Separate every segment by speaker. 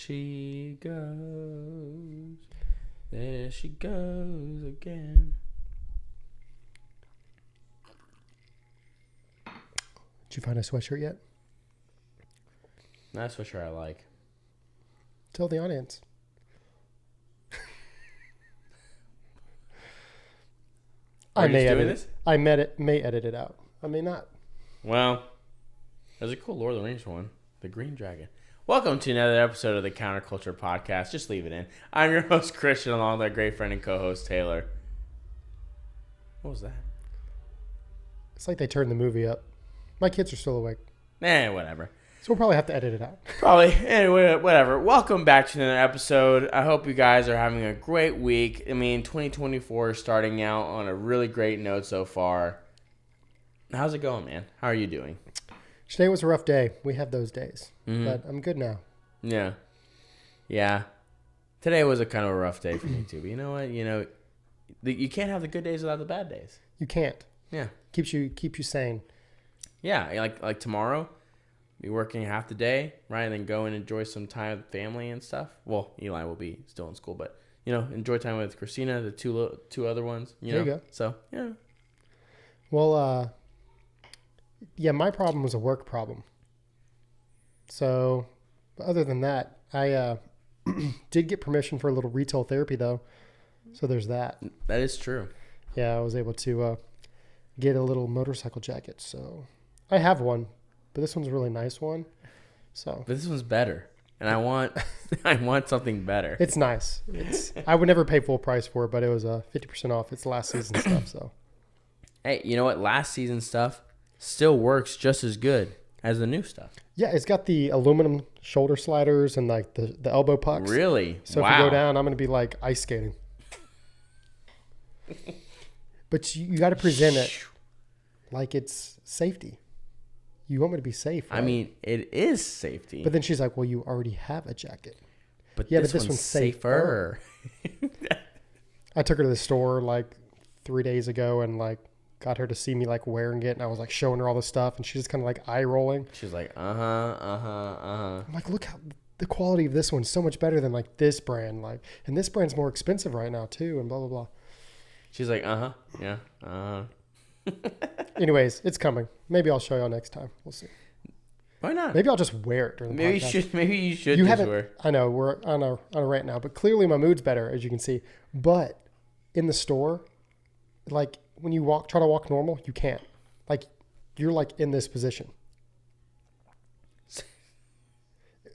Speaker 1: she goes. There she goes again.
Speaker 2: Did you find a sweatshirt yet?
Speaker 1: That's for sure I like.
Speaker 2: Tell the audience. I may edit it out. I may not.
Speaker 1: Well, there's a cool Lord of the Rings one. The Green Dragon. Welcome to another episode of the Counterculture Podcast. Just leave it in. I'm your host, Christian, along with our great friend and co-host, Taylor. What was that?
Speaker 2: It's like they turned the movie up. My kids are still awake.
Speaker 1: Whatever.
Speaker 2: So we'll probably have to edit it out.
Speaker 1: Probably. Anyway, whatever. Welcome back to another episode. I hope you guys are having a great week. I mean, 2024 is starting out on a really great note so far. How's it going, man? How are you doing?
Speaker 2: Today was a rough day. We have those days. But I'm good now.
Speaker 1: Yeah. Yeah. Today was a kind of a rough day for me, too. But you know what? You can't have the good days without the bad days.
Speaker 2: You can't.
Speaker 1: Yeah.
Speaker 2: Keeps you sane.
Speaker 1: Yeah. Like tomorrow, be working half the day, right? And then go and enjoy some time with family and stuff. Well, Eli will be still in school, but, enjoy time with Christina, the two other ones.
Speaker 2: There you go.
Speaker 1: So, yeah.
Speaker 2: Well, yeah, my problem was a work problem. So, other than that, I did get permission for a little retail therapy, though. So there's that.
Speaker 1: That is true.
Speaker 2: Yeah, I was able to get a little motorcycle jacket. So I have one, but this one's a really nice one. So,
Speaker 1: but this one's better, and I want something better.
Speaker 2: It's nice. I would never pay full price for it, but it was 50% off. It's last season stuff. So,
Speaker 1: hey, you know what? Last season stuff still works just as good as the new stuff.
Speaker 2: Yeah, it's got the aluminum shoulder sliders and like the elbow pucks.
Speaker 1: Really?
Speaker 2: So
Speaker 1: wow.
Speaker 2: If you go down, I'm going to be like ice skating. But you got to present it like it's safety. You want me to be safe, right?
Speaker 1: I mean, it is safety.
Speaker 2: But then she's like, well, you already have a jacket.
Speaker 1: But
Speaker 2: yeah,
Speaker 1: this one's safer.
Speaker 2: I took her to the store like 3 days ago and like got her to see me like wearing it. And I was like showing her all this stuff. And she's just kind of like eye rolling.
Speaker 1: She's like,
Speaker 2: I'm like, look how the quality of this one's so much better than like this brand. Like, and this brand's more expensive right now too. And blah, blah, blah.
Speaker 1: She's like, yeah,
Speaker 2: Anyways, it's coming. Maybe I'll show y'all next time. We'll see.
Speaker 1: Why not?
Speaker 2: Maybe I'll just wear it during the podcast.
Speaker 1: Maybe you should just wear.
Speaker 2: I know we're on a rant now, but clearly my mood's better, as you can see. But in the store, like when you try to walk normal, you can't. Like you're like in this position.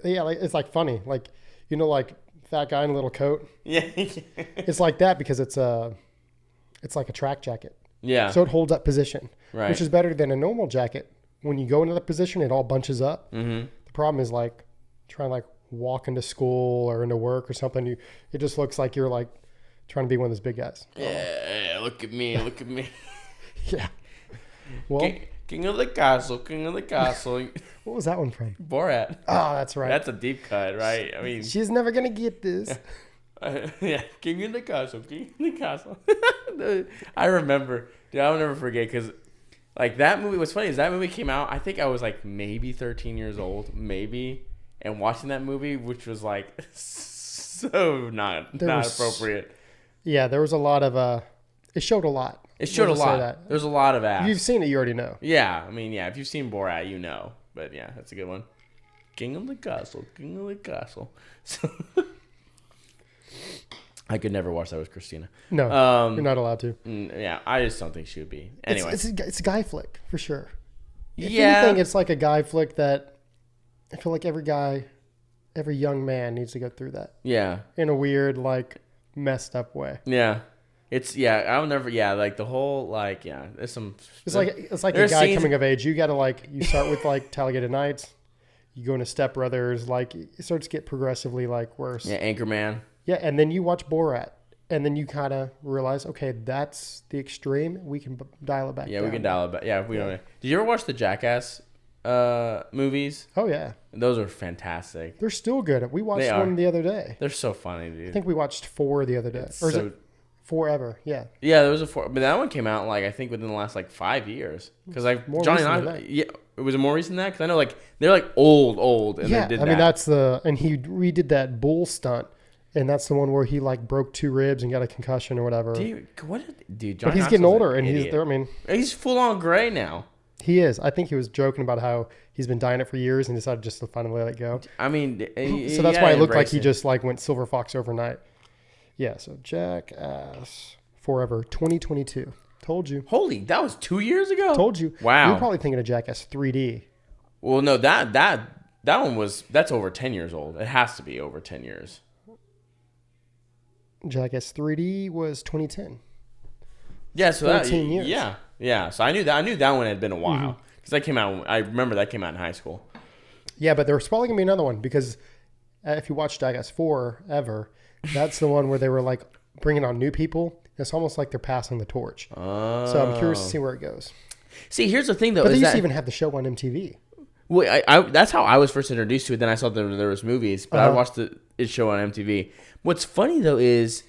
Speaker 2: Yeah, like it's like funny, like like fat guy in a little coat.
Speaker 1: Yeah,
Speaker 2: it's like that because it's like a track jacket.
Speaker 1: Yeah.
Speaker 2: So it holds up position,
Speaker 1: right? Which
Speaker 2: is better than a normal jacket. When you go into that position, it all bunches up.
Speaker 1: Mm-hmm.
Speaker 2: The problem is like trying to like walk into school or into work or something. It just looks like you're like trying to be one of those big guys.
Speaker 1: Yeah, look at me.
Speaker 2: Yeah. Well,
Speaker 1: King of the castle.
Speaker 2: What was that one from?
Speaker 1: Borat.
Speaker 2: Oh, that's right.
Speaker 1: That's a deep cut, right? I mean,
Speaker 2: she's never gonna get this.
Speaker 1: Yeah, King of the castle. I remember, dude. I'll never forget because, like, that movie. What's funny is that movie came out. I think I was like maybe 13 years old, and watching that movie, which was like so not appropriate.
Speaker 2: Yeah, there was a lot of. It showed a lot.
Speaker 1: There's a lot of ass.
Speaker 2: If you've seen it, you already know.
Speaker 1: Yeah, I mean, yeah. If you've seen Borat, you know. But yeah, that's a good one. King of the castle. So. I could never watch that with Christina.
Speaker 2: No, you're not allowed to.
Speaker 1: Yeah, I just don't think she would be. Anyway.
Speaker 2: It's a guy flick, for sure. If
Speaker 1: yeah.
Speaker 2: anything, it's like a guy flick that I feel like every young man needs to go through that.
Speaker 1: Yeah.
Speaker 2: In a weird, like, messed up way.
Speaker 1: Yeah. I'll never, like, the whole, like, yeah, there's some.
Speaker 2: It's like a guy coming of age. You got to, like, you start with, like, Talladega Nights. You go into Step Brothers. Like, it starts to get progressively, like, worse.
Speaker 1: Yeah, Anchorman.
Speaker 2: Yeah, and then you watch Borat, and then you kind of realize, okay, that's the extreme. We can dial it back down.
Speaker 1: We can dial it back. Yeah, we don't. Did you ever watch the Jackass movies?
Speaker 2: Oh, yeah.
Speaker 1: Those are fantastic.
Speaker 2: They're still good. We watched one the other day.
Speaker 1: They're so funny, dude.
Speaker 2: I think we watched 4 the other day. Or is it Forever. Yeah.
Speaker 1: Yeah, there was but that one came out like I think within the last like 5 years. Because like
Speaker 2: More
Speaker 1: Johnny
Speaker 2: recent
Speaker 1: and
Speaker 2: than
Speaker 1: I,
Speaker 2: that.
Speaker 1: yeah, was it more recent than that? Because I know like they're like old, and
Speaker 2: Yeah.
Speaker 1: they did
Speaker 2: I mean,
Speaker 1: that.
Speaker 2: and he redid that bull stunt. And that's the one where he like broke 2 ribs and got a concussion or whatever.
Speaker 1: Dude, Johnny
Speaker 2: But he's
Speaker 1: Knoxville's
Speaker 2: getting older,
Speaker 1: an
Speaker 2: and
Speaker 1: idiot. He's full on gray now.
Speaker 2: He is. I think he was joking about how he's been dying it for years and decided just to finally let it go.
Speaker 1: I mean,
Speaker 2: So that's why it looked like he just like went Silver Fox overnight. Yeah. So Jackass Forever 2022. Told you.
Speaker 1: Holy, that was 2 years ago.
Speaker 2: Told you.
Speaker 1: Wow.
Speaker 2: You're probably thinking of Jackass 3D.
Speaker 1: Well, no, that one that's over 10 years old. It has to be over 10 years.
Speaker 2: Jackass 3D was 2010.
Speaker 1: Yeah, so
Speaker 2: 14 years.
Speaker 1: Yeah. So I knew that one had been a while because that came out. I remember that came out in high school.
Speaker 2: Yeah, but there's probably gonna be another one because if you watch Jackass Forever, that's the one where they were like bringing on new people. It's almost like they're passing the torch.
Speaker 1: Oh.
Speaker 2: So I'm curious to see where it goes.
Speaker 1: See, here's the thing though.
Speaker 2: But they
Speaker 1: is
Speaker 2: used
Speaker 1: that,
Speaker 2: to even have the show on MTV.
Speaker 1: well, that's how I was first introduced to it. Then I saw there was movies, but I watched it show on MTV. What's funny though is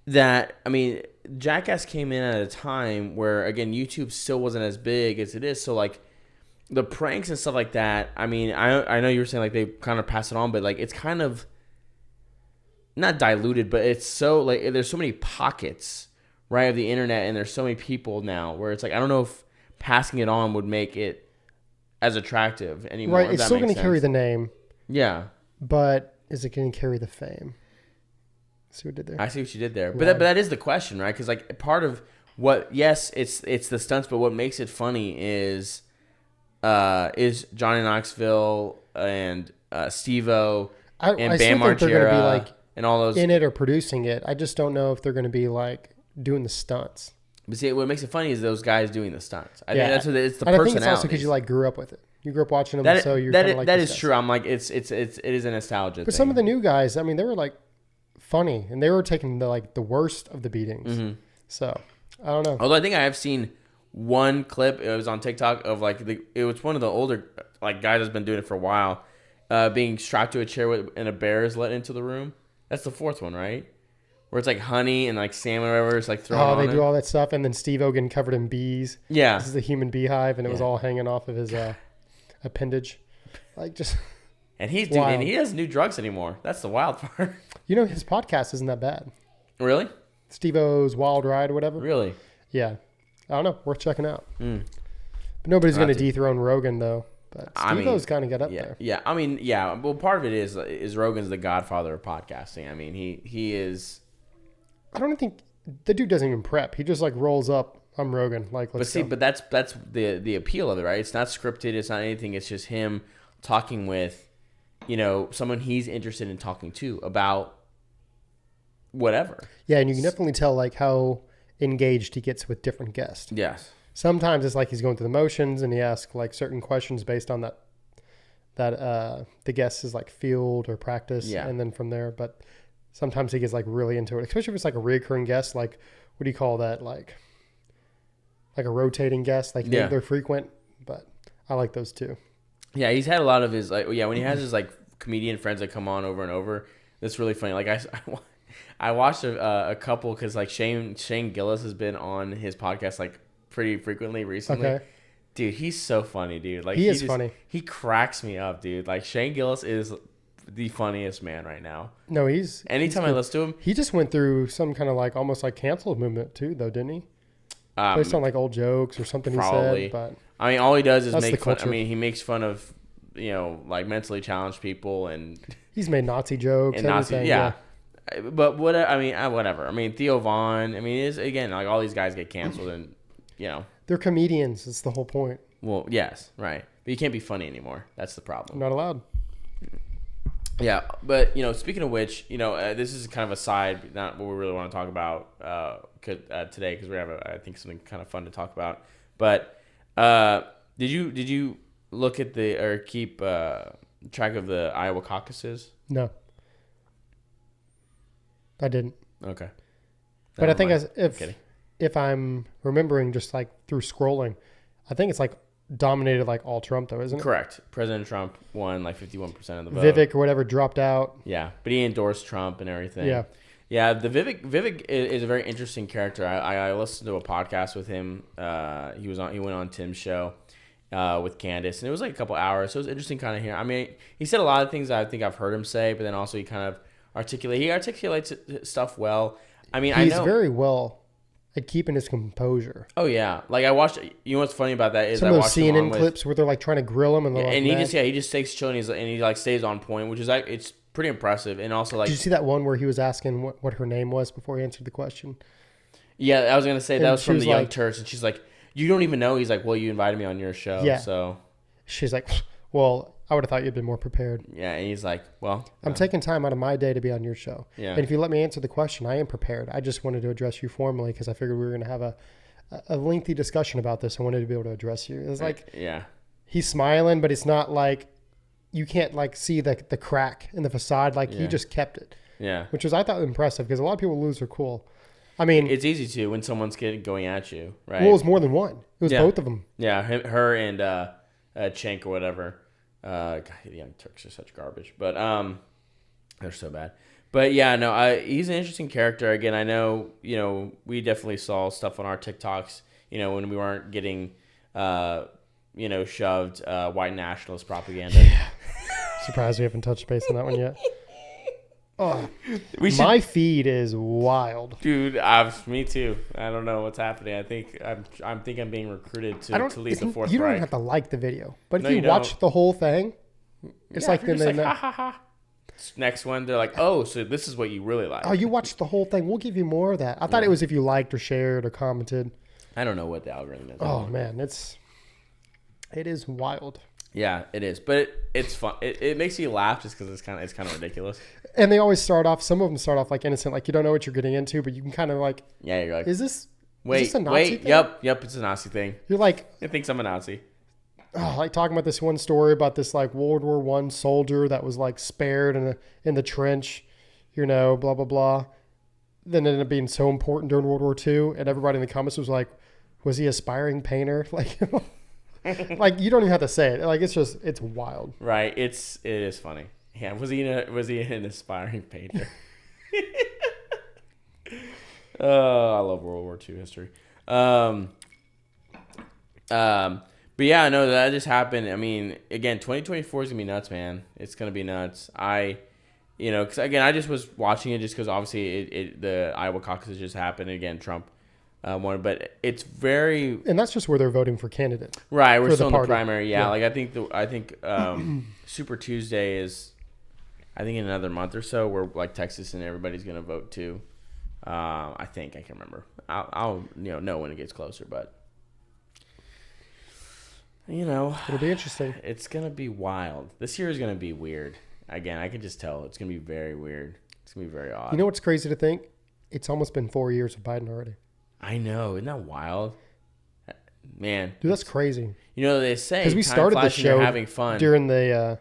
Speaker 1: that I mean, Jackass came in at a time where again YouTube still wasn't as big as it is. So like the pranks and stuff like that. I mean, I know you were saying like they kind of pass it on, but like it's kind of not diluted, but it's so like there's so many pockets right of the internet, and there's so many people now where it's like I don't know if passing it on would make it as attractive anymore.
Speaker 2: Right, it's still going to carry the name.
Speaker 1: Yeah,
Speaker 2: but is it going to carry the fame? See what I did there?
Speaker 1: I see what you did there, but that is the question, right? Because like part of what, yes, it's the stunts, but what makes it funny is Johnny Knoxville and Steve-O and Bam
Speaker 2: still think they're going to be
Speaker 1: Margera
Speaker 2: like
Speaker 1: and all those
Speaker 2: in it or producing it. I just don't know if they're going to be like doing the stunts.
Speaker 1: But see, what makes it funny is those guys doing the stunts. I
Speaker 2: Yeah.
Speaker 1: think that's what it's the
Speaker 2: And I
Speaker 1: personality.
Speaker 2: think it's also because you like grew up with it. You grew up watching them, so you're kind of like
Speaker 1: that
Speaker 2: these
Speaker 1: is
Speaker 2: guys.
Speaker 1: true. I'm like it is a nostalgia.
Speaker 2: But
Speaker 1: thing.
Speaker 2: some of the new guys, I mean, they were like funny, and they were taking the worst of the beatings.
Speaker 1: Mm-hmm.
Speaker 2: So I don't know.
Speaker 1: Although I think I have seen one clip. It was on TikTok of like it was one of the older like guys that's been doing it for a while, being strapped to a chair and a bear is let into the room. That's the fourth one, right? Where it's like honey and like salmon or whatever. It's like thrown on
Speaker 2: they do all that stuff, and then Steve-O getting covered in bees.
Speaker 1: Yeah.
Speaker 2: This is a human beehive, and it was all hanging off of his appendage. Like just.
Speaker 1: And he doesn't do drugs anymore. That's the wild part.
Speaker 2: You know, his podcast isn't that bad.
Speaker 1: Really?
Speaker 2: Steve-O's Wild Ride or whatever.
Speaker 1: Really?
Speaker 2: Yeah. I don't know. Worth checking out. But nobody's going to dethrone Rogan, though. But Steve-O's kind of got up there.
Speaker 1: Yeah. I mean, yeah. Well, part of it is Rogan's the godfather of podcasting. I mean, he is.
Speaker 2: I don't think the dude doesn't even prep. He just like rolls up. I'm Rogan. Like, let's go.
Speaker 1: But that's the appeal of it, right? It's not scripted. It's not anything. It's just him talking with, someone he's interested in talking to about whatever.
Speaker 2: Yeah, and you can definitely tell like how engaged he gets with different guests.
Speaker 1: Yes.
Speaker 2: Sometimes it's like he's going through the motions, and he asks like certain questions based on that the guest is like field or practice, and then from there. But sometimes he gets like really into it, especially if it's like a recurring guest. Like, what do you call that? Like a rotating guest. Like they're frequent, but I like those too.
Speaker 1: Yeah, he's had a lot of his when he has his like comedian friends that come on over and over. That's really funny. Like I watched a couple because like Shane Gillis has been on his podcast like pretty frequently recently. Okay. Dude, he's so funny, dude. Like
Speaker 2: he is funny.
Speaker 1: He cracks me up, dude. Like Shane Gillis is the funniest man right now.
Speaker 2: No,
Speaker 1: anytime I listen to him,
Speaker 2: he just went through some kind of like almost like cancel movement too, though, didn't he? Based on like old jokes or something probably. He said. But
Speaker 1: I mean, all he does is make fun. I mean, he makes fun of like mentally challenged people, and
Speaker 2: he's made Nazi jokes and
Speaker 1: Nazi, yeah. But whatever. I mean, Theo Vaughn. I mean, again like all these guys get canceled, and
Speaker 2: they're comedians. That's the whole point.
Speaker 1: Well, yes, right. But you can't be funny anymore. That's the problem.
Speaker 2: Not allowed.
Speaker 1: Yeah, but speaking of which, this is kind of a side, not what we really want to talk about today, because we have I think something kind of fun to talk about. But did you look at or keep track of the Iowa caucuses?
Speaker 2: No, I didn't.
Speaker 1: Okay,
Speaker 2: but I think if I'm remembering just like through scrolling, I think it's like dominated like all Trump though, isn't it?
Speaker 1: Correct. President Trump won like 51% of the vote.
Speaker 2: Vivek or whatever dropped out.
Speaker 1: Yeah, but he endorsed Trump and everything.
Speaker 2: Yeah.
Speaker 1: Yeah, the Vivek is a very interesting character. I listened to a podcast with him. He went on Tim's show with Candace, and it was like a couple hours. So it was interesting kind of hearing. I mean, he said a lot of things I think I've heard him say, but then also he articulates stuff well. I mean, I
Speaker 2: He's
Speaker 1: know
Speaker 2: very well at keeping his composure.
Speaker 1: Oh yeah, like I watched. You know what's funny about that is
Speaker 2: Some
Speaker 1: I
Speaker 2: of those
Speaker 1: watched him
Speaker 2: CNN
Speaker 1: on with,
Speaker 2: clips where they're like trying to grill him, and they're like,
Speaker 1: and he
Speaker 2: mad.
Speaker 1: just takes chill, and he like stays on point, which is like it's pretty impressive. And also like,
Speaker 2: Did you see that one where he was asking what her name was before he answered the question?
Speaker 1: yeah, I was gonna say that
Speaker 2: And
Speaker 1: was
Speaker 2: she
Speaker 1: from
Speaker 2: was
Speaker 1: the Young
Speaker 2: like-
Speaker 1: Turks, and she's like, you don't even know. He's like, well, you invited me on your show,
Speaker 2: Yeah.
Speaker 1: so
Speaker 2: She's like, well, I would have thought you'd been more prepared.
Speaker 1: yeah. And he's like, well,
Speaker 2: I'm taking time out of my day to be on your show.
Speaker 1: Yeah.
Speaker 2: And if you let me answer the question, I am prepared. I just wanted to address you formally because I figured we were going to have a lengthy discussion about this. I wanted to be able to address you. It's like
Speaker 1: yeah,
Speaker 2: he's smiling, but it's not like you can't like see the crack in the facade. Like he
Speaker 1: Yeah.
Speaker 2: just kept it,
Speaker 1: yeah.
Speaker 2: which was I thought impressive because a lot of people lose their cool. I mean,
Speaker 1: It's easy to when someone's going at you, right?
Speaker 2: well, it was more than one. It was
Speaker 1: Yeah.
Speaker 2: both of them.
Speaker 1: Yeah, her and Cenk or whatever. God, the Young Turks are such garbage, but they're so bad. But yeah, no, he's an interesting character. Again, I know, we definitely saw stuff on our TikToks, when we weren't getting, shoved white nationalist propaganda.
Speaker 2: Surprised we haven't touched base on that one yet. Oh,
Speaker 1: We should,
Speaker 2: my feed is wild.
Speaker 1: dude. Me too. I don't know what's happening. I think I'm being recruited to lead the fourth
Speaker 2: You don't
Speaker 1: Reich.
Speaker 2: even have to like the video, but
Speaker 1: No,
Speaker 2: if
Speaker 1: you
Speaker 2: you watch
Speaker 1: don't.
Speaker 2: the whole thing, it's
Speaker 1: Yeah,
Speaker 2: like
Speaker 1: if you're
Speaker 2: then
Speaker 1: just
Speaker 2: they
Speaker 1: like, ha ha ha. Next one, they're like, oh, so this is what you really like.
Speaker 2: oh, you watched the whole thing. We'll give you more of that. I thought it was if you liked or shared or commented.
Speaker 1: I don't know what the algorithm is.
Speaker 2: Oh man, it is wild.
Speaker 1: Yeah, it is, but it's fun. It makes you laugh just because it's kind of ridiculous.
Speaker 2: And they always start off. Some of them start off like innocent, like you don't know what you're getting into, but you can kind of like,
Speaker 1: Yeah, you're like,
Speaker 2: is this a Nazi
Speaker 1: wait,
Speaker 2: thing?
Speaker 1: yep, it's a Nazi thing.
Speaker 2: You're like,
Speaker 1: It thinks I'm a Nazi.
Speaker 2: oh, like talking about this one story about this like World War I soldier that was like spared in the trench, blah blah blah. Then it ended up being so important during World War II, and everybody in the comments was like, was he aspiring painter? Like, like you don't even have to say it. Like it's wild.
Speaker 1: Right? It is funny. Yeah, was he an aspiring painter? Oh, I love World War II history. But yeah, no, that just happened. I mean, again, 2024 is gonna be nuts, man. It's gonna be nuts. Because again, I just was watching it just because obviously the Iowa caucuses just happened. Again, Trump won, but it's very
Speaker 2: And that's just where they're voting for candidate.
Speaker 1: right. We're
Speaker 2: for the
Speaker 1: still in the
Speaker 2: party.
Speaker 1: primary. Yeah,
Speaker 2: Yeah.
Speaker 1: like I think Super Tuesday is, I think in another month or so, where like Texas and everybody's gonna vote too. I think I can remember. I'll know when it gets closer, but
Speaker 2: It'll be interesting.
Speaker 1: it's gonna be wild. This year is gonna be weird. Again, I can just tell it's gonna be very weird. It's gonna be very odd.
Speaker 2: You know what's crazy to think? It's almost been 4 years of Biden already.
Speaker 1: I know, isn't that wild, man?
Speaker 2: Dude, that's crazy.
Speaker 1: They say
Speaker 2: Because we
Speaker 1: time
Speaker 2: started the
Speaker 1: flies when you're
Speaker 2: show
Speaker 1: having fun,
Speaker 2: during the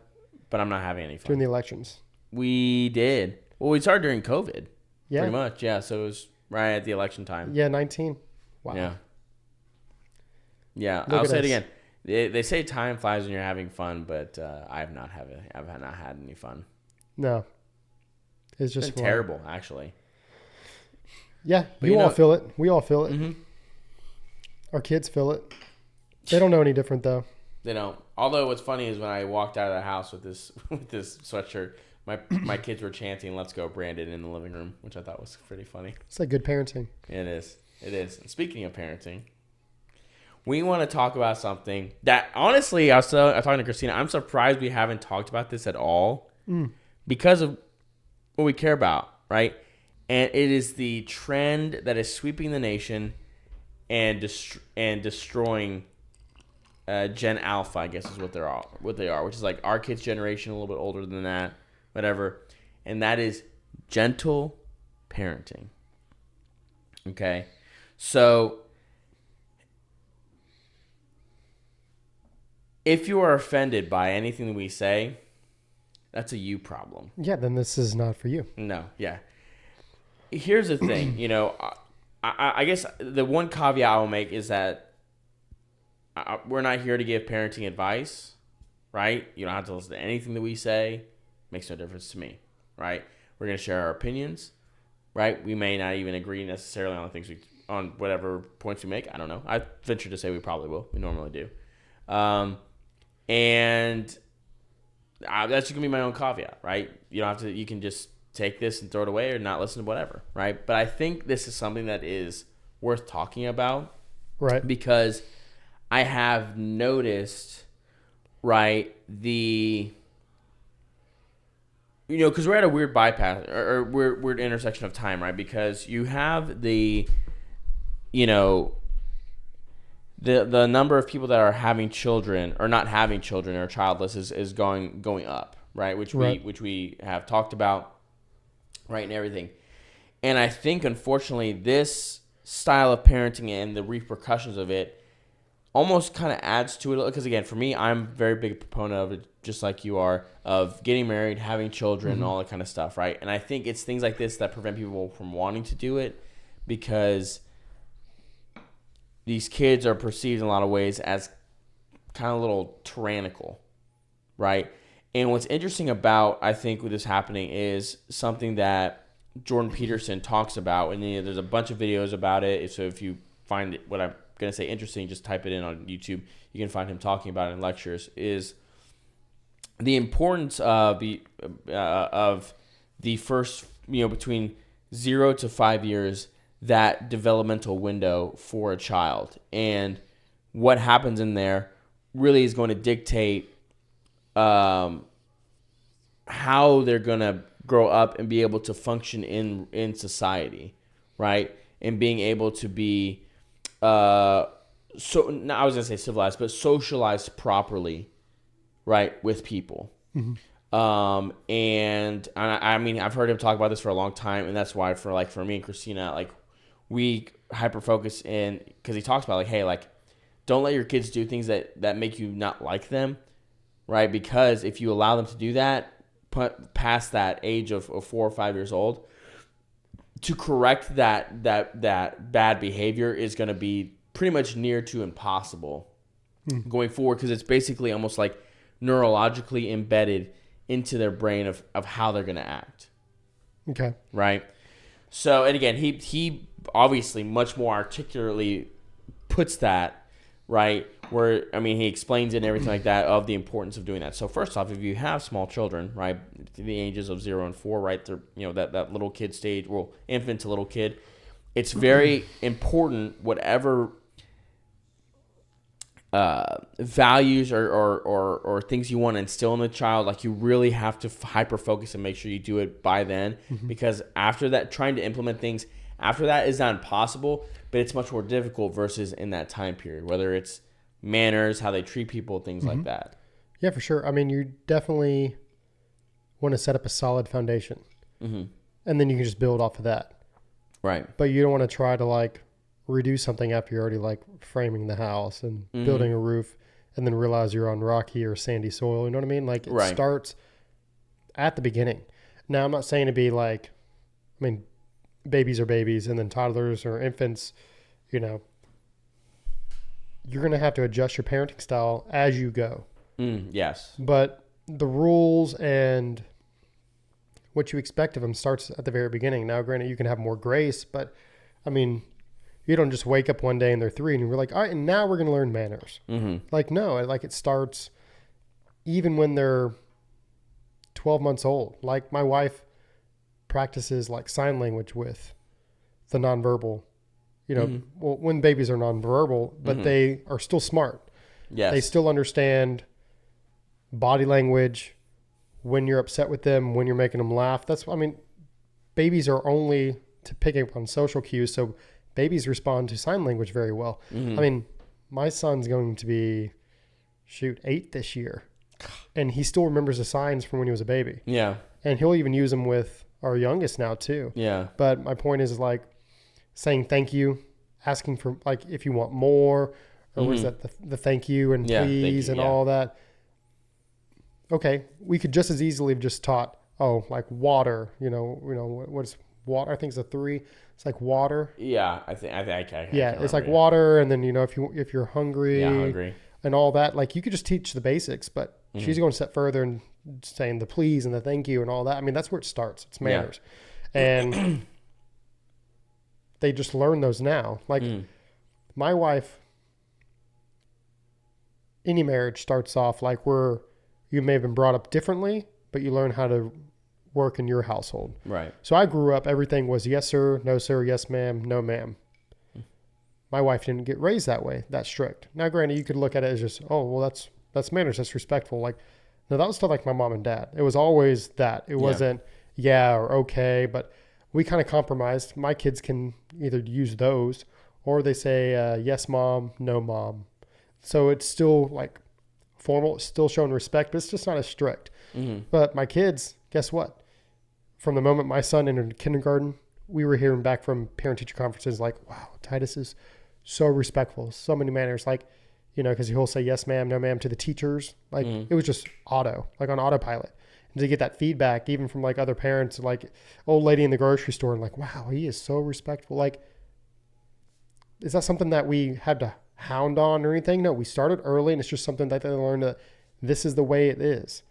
Speaker 1: but I'm not having any fun.
Speaker 2: during the elections.
Speaker 1: We did. Well, we started during COVID.
Speaker 2: Yeah,
Speaker 1: Pretty much, yeah. So it was right at the election time.
Speaker 2: yeah, 19. Wow.
Speaker 1: Yeah. Yeah,
Speaker 2: Look
Speaker 1: I'll
Speaker 2: at
Speaker 1: say it
Speaker 2: us.
Speaker 1: again. They say time flies when you're having fun, but I've not had any fun.
Speaker 2: No, it's
Speaker 1: It's
Speaker 2: just
Speaker 1: been terrible, actually.
Speaker 2: Yeah,
Speaker 1: But
Speaker 2: you
Speaker 1: you
Speaker 2: all
Speaker 1: know-
Speaker 2: feel it. We all feel it.
Speaker 1: Mm-hmm.
Speaker 2: Our kids feel it. They don't know any different though.
Speaker 1: They don't. Although what's funny is when I walked out of the house with this sweatshirt, my kids were chanting "Let's go, Brandon" in the living room, which I thought was pretty funny.
Speaker 2: It's like good parenting.
Speaker 1: It is. And speaking of parenting, we want to talk about something that honestly, I was talking to Christina. I'm surprised we haven't talked about this at all because of what we care about, right? And it is the trend that is sweeping the nation and destroying Gen Alpha, I guess is what they are, which is like our kids' generation, a little bit older than that, whatever. And that is gentle parenting. Okay, so if you are offended by anything that we say, that's a you problem.
Speaker 2: Yeah, then this is not for you.
Speaker 1: No, yeah. Here's the thing, I guess the one caveat I will make is that we're not here to give parenting advice, right? You don't have to listen to anything that we say. Makes no difference to me, right? We're going to share our opinions. right? We may not even agree necessarily on things on whatever points we make. I don't know. I venture to say we probably will. We normally do. And that's going to be my own caveat, right? You don't have to. You can just take this and throw it away or not listen to whatever, right? But I think this is something that is worth talking about,
Speaker 2: right?
Speaker 1: Because I have noticed, right, because we're at a weird bypass or weird intersection of time, right? Because you have the number of people that are having children or not having children or childless is going up, right? Which we have talked about, right, and everything. And I think, unfortunately, this style of parenting and the repercussions of it almost kind of adds to it. Because, again, for me, I'm a very big proponent of it, just like you are, of getting married, having children, and all that kind of stuff, right? And I think it's things like this that prevent people from wanting to do it, because these kids are perceived in a lot of ways as kind of a little tyrannical, right? And what's interesting about, I think, what is happening is something that Jordan Peterson talks about, and there's a bunch of videos about it. So if you find what I'm going to say interesting, just type it in on YouTube. You can find him talking about it in lectures, is the importance of the first, between 0 to 5 years, that developmental window for a child. And what happens in there really is going to dictate how they're going to grow up and be able to function in society, right? And being able to be, I was going to say civilized, but socialized properly, right, with people. And I mean, I've heard him talk about this for a long time, and that's why for me and Christina, we hyper focus in, because he talks about hey, don't let your kids do things that make you not like them, right? Because if you allow them to do that past that age of 4 or 5 years old, to correct that bad behavior is going to be pretty much near to impossible going forward, because it's basically almost like neurologically embedded into their brain of how they're going to act.
Speaker 2: Okay.
Speaker 1: Right? So, and again, he obviously much more articulately puts that, right, where, I mean, he explains it and everything like that, of the importance of doing that. So first off, if you have small children, right, the ages of 0 and 4, right, they're, that little kid stage, well, infant to little kid, it's very important, whatever values or things you want to instill in the child, you really have to hyper focus and make sure you do it by then, because after that, trying to implement things after that is not impossible, but it's much more difficult versus in that time period, whether it's manners, how they treat people, things like that.
Speaker 2: Yeah, for sure. I mean, you definitely want to set up a solid foundation, and then you can just build off of that.
Speaker 1: Right.
Speaker 2: But you don't want to try to redo something after you're already framing the house and building a roof, and then realize you're on rocky or sandy soil. You know what I mean? It starts at the beginning. Now, I'm not saying to be babies are babies, and then toddlers or infants, you're going to have to adjust your parenting style as you go.
Speaker 1: Yes.
Speaker 2: But the rules and what you expect of them starts at the very beginning. Now, granted, you can have more grace, but I mean, you don't just wake up one day and they're 3 and you're like, all right, and now we're going to learn manners. No, it starts even when they're 12 months old. My wife practices sign language with the nonverbal, well, when babies are nonverbal, but they are still smart.
Speaker 1: Yes.
Speaker 2: They still understand body language, when you're upset with them, when you're making them laugh. Babies are only to pick up on social cues. So babies respond to sign language very well. My son's going to be 8 this year, and he still remembers the signs from when he was a baby.
Speaker 1: Yeah.
Speaker 2: And he'll even use them with our youngest now too.
Speaker 1: Yeah.
Speaker 2: But my point is saying thank you, asking for if you want more, or what is that, the thank you and please and all that. Okay, we could just as easily have just taught water. What's water? I think it's a 3. It's water.
Speaker 1: Yeah, I think
Speaker 2: it's water, and then if you're hungry,
Speaker 1: hungry,
Speaker 2: and all that. You could just teach the basics, but she's going to step further and saying the please and the thank you and all that. That's where it starts. It's manners, and they just learn those now. Like my wife, any marriage starts off like you may have been brought up differently, but you learn how to work in your household.
Speaker 1: Right.
Speaker 2: So I grew up, everything was yes, sir, no, sir, yes, ma'am, no, ma'am. My wife didn't get raised that way, that strict. Now, granted, you could look at it as just, oh, well, that's manners, that's respectful. Like, no, that was still like my mom and dad. It was always that. It wasn't yeah or okay, but we kind of compromised. My kids can either use those or they say yes, mom, no, mom. So it's still like formal, it's still showing respect, but it's just not as strict. But my kids, guess what? From the moment my son entered kindergarten, we were hearing back from parent-teacher conferences like, wow, Titus is so respectful, so many manners. Like, you know, because he'll say yes, ma'am, no, ma'am to the teachers. Like, it was just like on autopilot. And to get that feedback, even from like other parents, like old lady in the grocery store, and like, wow, he is so respectful. Like, is that something that we had to hound on or anything? No, we started early, and it's just something that they learned that this is the way it is.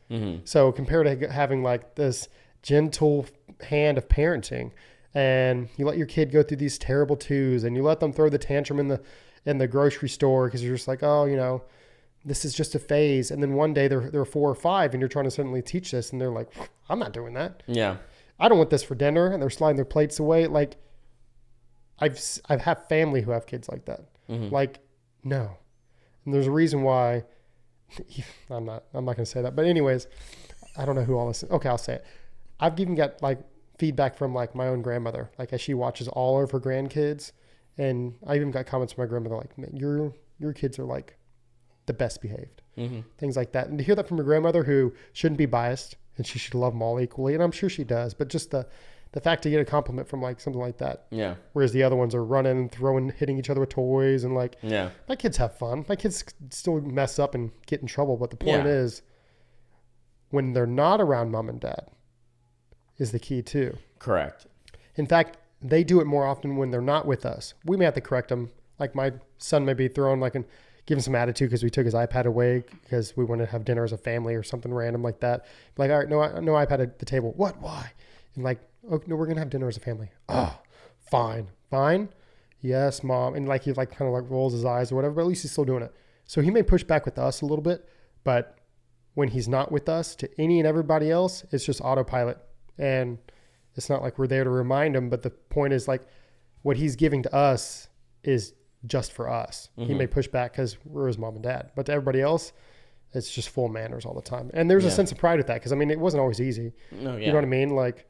Speaker 2: So compared to having like this gentle hand of parenting, and you let your kid go through these terrible twos, and you let them throw the tantrum in the grocery store because you're just like, oh, you know, this is just a phase. And then one day they're 4 or 5, and you're trying to suddenly teach this, and they're like, I'm not doing that. Yeah, I don't want this for dinner, and they're sliding their plates away. Like, I've had family who have kids like that. Like, no, and there's a reason why. I'm not going to say that, but anyways, I don't know who all this is. Okay, I'll say it. I've even got like feedback from like my own grandmother, like as she watches all of her grandkids, and I even got comments from my grandmother like, man, your kids are like the best behaved, things like that. And to hear that from your grandmother, who shouldn't be biased and she should love them all equally, and I'm sure she does, but just the fact to get a compliment from like something like that. Yeah. Whereas the other ones are running and throwing, hitting each other with toys, and like, my kids have fun. My kids still mess up and get in trouble. But the point is, when they're not around mom and dad is the key too. Correct. In fact, they do it more often when they're not with us. We may have to correct them. Like my son may be throwing like give him some attitude because we took his iPad away because we wanted to have dinner as a family or something random like that. Like, all right, no iPad at the table. What? Why? And like, oh, no, we're going to have dinner as a family. Oh, fine. Yes, mom. And like, he like kind of like rolls his eyes or whatever, but at least he's still doing it. So he may push back with us a little bit, but when he's not with us, to any and everybody else, it's just autopilot. And it's not like we're there to remind him, but the point is like what he's giving to us is just for us. He may push back because we're his mom and dad, but to everybody else, it's just full manners all the time. And there's a sense of pride with that. Because I mean, it wasn't always easy. You know what I mean? Like,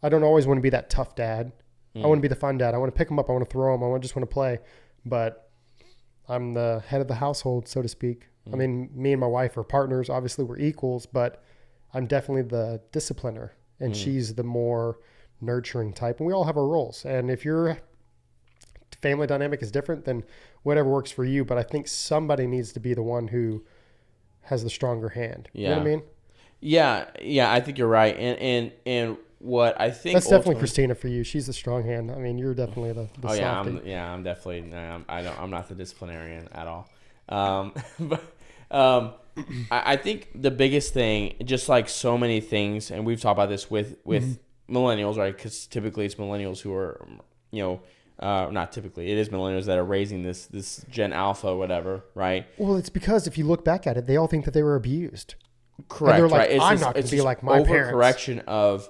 Speaker 2: I don't always want to be that tough dad. I want to be the fun dad. I want to pick him up. I want to throw him. I just want to play. But I'm the head of the household, so to speak. I mean, me and my wife are partners. Obviously, we're equals, but I'm definitely the discipliner, and she's the more nurturing type. And we all have our roles. And if your family dynamic is different, then whatever works for you. But I think somebody needs to be the one who has the stronger hand. You know what I mean? Yeah, I think you're right. And what I think that's definitely Christina for you. She's the strong hand. I mean, you're definitely the softy.
Speaker 1: I'm definitely. I'm not the disciplinarian at all. But I think the biggest thing, just like so many things, and we've talked about this with millennials, right? Because typically it's millennials who are, not typically, it is millennials that are raising this Gen Alpha, whatever, right?
Speaker 2: Well, it's because if you look back at it, they all think that they were abused.
Speaker 1: Correct.
Speaker 2: And they're like,
Speaker 1: right?
Speaker 2: I'm not going to be like my parents.
Speaker 1: Overcorrection of,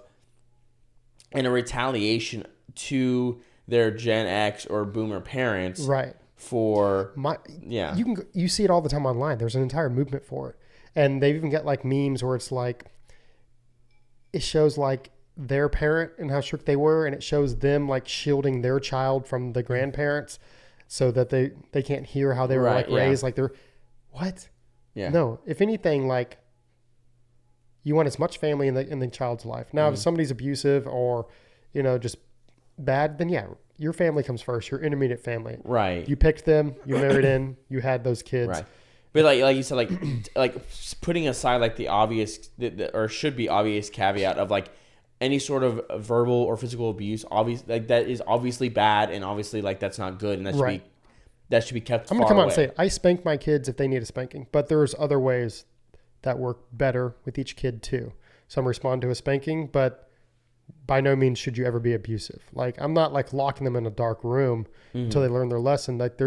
Speaker 1: and a retaliation to their Gen X or Boomer parents, right? For you see it all the time online. There's an entire movement for it, and they've even got like memes where it's like it shows like their parent and how strict they were, and it shows them like shielding their child from the grandparents so that they can't hear how they were raised. Like they're what? Yeah. No, if anything, like you want as much family in the child's life. Now, if somebody's abusive or just bad, then your family comes first. Your intermediate family, right? You picked them. You married in. You had those kids, right? But like you said, like putting aside like the obvious or should be obvious caveat of like any sort of verbal or physical abuse, obvious like that is obviously bad and obviously like that's not good and that should be kept.
Speaker 2: I'm gonna come out and say I spank my kids if they need a spanking, but there's other ways that work better with each kid too. Some respond to a spanking, but by no means should you ever be abusive. Like, I'm not like locking them in a dark room until they learn their lesson. Like,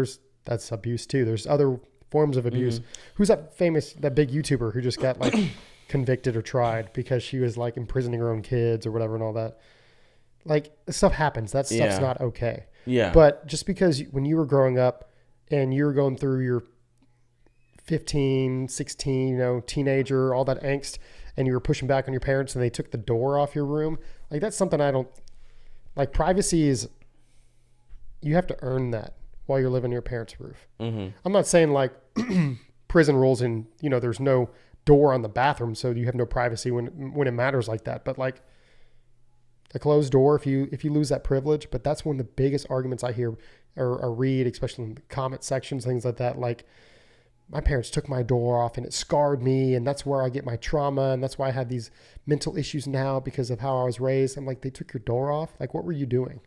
Speaker 2: that's abuse too. There's other forms of abuse. Who's that big YouTuber who just got like convicted or tried because she was like imprisoning her own kids or whatever and all that? Like, stuff happens. That stuff's not okay.
Speaker 1: Yeah.
Speaker 2: But just because when you were growing up and you were going through your 15, 16, teenager, all that angst, and you were pushing back on your parents and they took the door off your room, like, that's something I don't like. Privacy is, you have to earn that while you're living in your parents' roof. I'm not saying like prison rules and, there's no door on the bathroom, so you have no privacy when it matters like that. But like a closed door, if you lose that privilege. But that's one of the biggest arguments I hear or read, especially in the comment sections, things like that. Like, my parents took my door off and it scarred me, and that's where I get my trauma, and that's why I have these mental issues now because of how I was raised. I'm like, they took your door off? Like, what were you doing?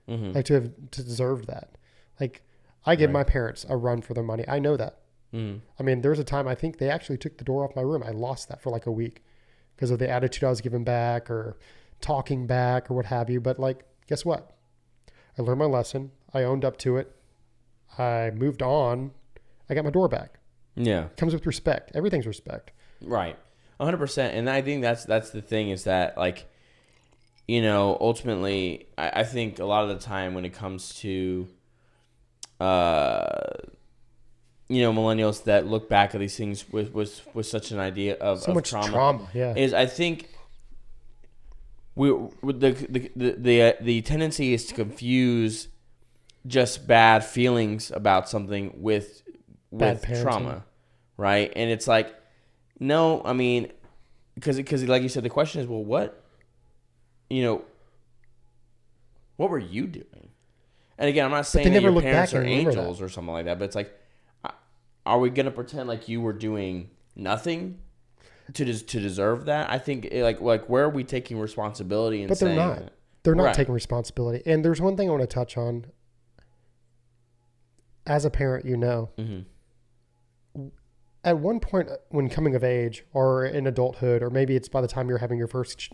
Speaker 2: Like, to deserve that? Like, I give my parents a run for their money. I know that. I mean, there's a time I think they actually took the door off my room. I lost that for like a week because of the attitude I was giving back or talking back or what have you. But like, guess what? I learned my lesson. I owned up to it. I moved on. I got my door back.
Speaker 1: Yeah.
Speaker 2: It comes with respect. Everything's respect.
Speaker 1: Right. 100%. And I think that's the thing is that, like, ultimately, I think a lot of the time when it comes to, millennials that look back at these things with such an idea of
Speaker 2: so much trauma. Yeah.
Speaker 1: Is I think the tendency is to confuse just bad feelings about something with trauma, right? And it's like, no, I mean, because like you said, the question is, well, what were you doing? And again, I'm not saying that your parents are angels or something like that, but it's like, are we gonna pretend like you were doing nothing to deserve that? I think like where are we taking responsibility and saying?
Speaker 2: But they're not. They're not taking responsibility. And there's one thing I want to touch on. As a parent, at one point when coming of age or in adulthood, or maybe it's by the time you're having your first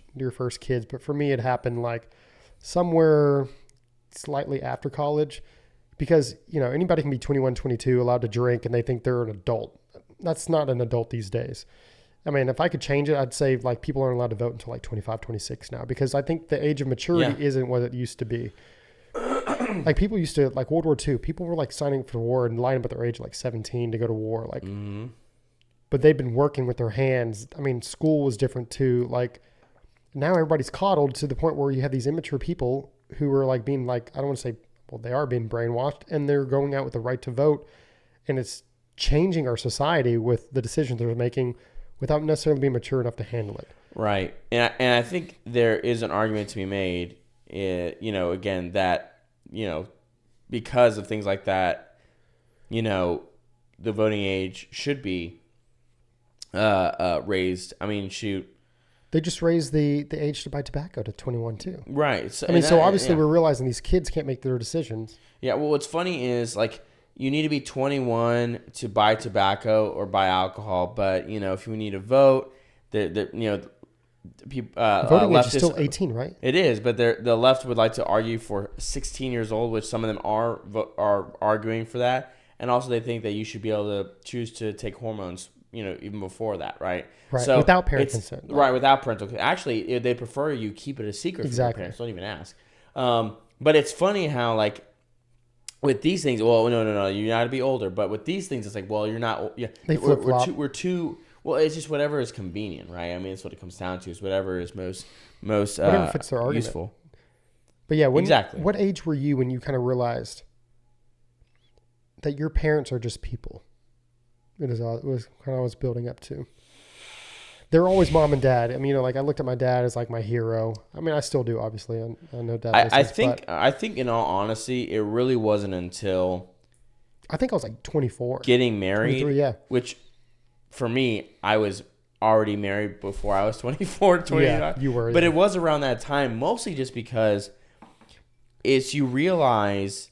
Speaker 2: kids, but for me, it happened like somewhere slightly after college, because, anybody can be 21, 22, allowed to drink, and they think they're an adult. That's not an adult these days. I mean, if I could change it, I'd say like people aren't allowed to vote until like 25, 26 now, because I think the age of maturity isn't what it used to be. Like, people used to, like World War II, people were like signing up for war and lining up at their age like 17 to go to war. Like, but they'd been working with their hands. I mean, school was different too. Like, now everybody's coddled to the point where you have these immature people who are like being like, I don't want to say, well, they are being brainwashed, and they're going out with the right to vote. And it's changing our society with the decisions they're making without necessarily being mature enough to handle it. Right.
Speaker 1: And I think there is an argument to be made, again, that, because of things like that, the voting age should be raised. I mean, shoot.
Speaker 2: They just raised the age to buy tobacco to 21 too.
Speaker 1: Right.
Speaker 2: So, obviously we're realizing these kids can't make their decisions.
Speaker 1: Yeah. Well, what's funny is like you need to be 21 to buy tobacco or buy alcohol, but if you need to vote,
Speaker 2: voting age is still 18, right?
Speaker 1: It is, but the left would like to argue for 16 years old, which some of them are arguing for that, and also they think that you should be able to choose to take hormones, even before that, right?
Speaker 2: Right. So without parent consent.
Speaker 1: Right, without parental consent. Actually, they prefer you keep it a secret from your parents. Don't even ask. But it's funny how, like, with these things, well, no, you got to be older. But with these things, it's like, well, you're not. Yeah,
Speaker 2: they flip-flop.
Speaker 1: We're too. Well, it's just whatever is convenient, right? I mean, that's what it comes down to. Is whatever is most
Speaker 2: whatever fits their argument.
Speaker 1: Useful.
Speaker 2: But yeah, what age were you when you kind of realized that your parents are just people? It was kind of I was building up to. They're always mom and dad. I mean, like, I looked at my dad as like my hero. I mean, I still do, obviously. I know dad.
Speaker 1: I think in all honesty, it really wasn't until
Speaker 2: I think I was like 24,
Speaker 1: getting married.
Speaker 2: 23, yeah.
Speaker 1: Which, for me, I was already married before I was 24, 25.
Speaker 2: Yeah, you were.
Speaker 1: But it was around that time, mostly just because you realize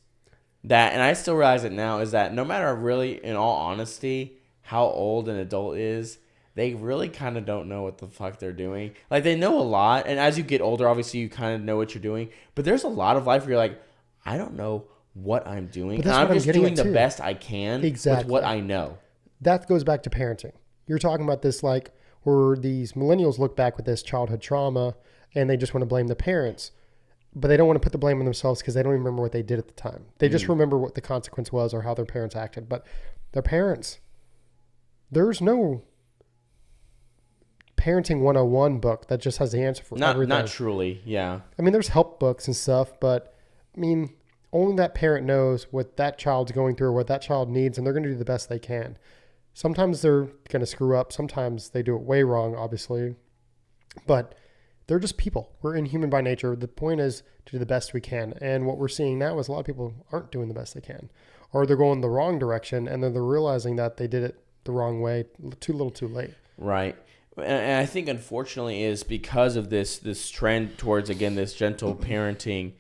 Speaker 1: that, and I still realize it now, is that no matter really, in all honesty, how old an adult is, they really kind of don't know what the fuck they're doing. Like, they know a lot, and as you get older, obviously, you kind of know what you're doing. But there's a lot of life where you're like, I don't know what I'm doing. And I'm just doing the best I can with what I know.
Speaker 2: That goes back to parenting. You're talking about this like where these millennials look back with this childhood trauma and they just want to blame the parents. But they don't want to put the blame on themselves because they don't even remember what they did at the time. They just remember what the consequence was or how their parents acted. But their parents, there's no parenting 101 book that just has the answer for everything.
Speaker 1: Not truly, yeah.
Speaker 2: I mean, there's help books and stuff, but I mean, only that parent knows what that child's going through or what that child needs, and they're going to do the best they can. Sometimes they're going to screw up. Sometimes they do it way wrong, obviously. But they're just people. We're inhuman by nature. The point is to do the best we can. And what we're seeing now is a lot of people aren't doing the best they can. Or they're going the wrong direction, and then they're realizing that they did it the wrong way too little too late.
Speaker 1: Right. And I think, unfortunately, is because of this trend towards, again, this gentle parenting,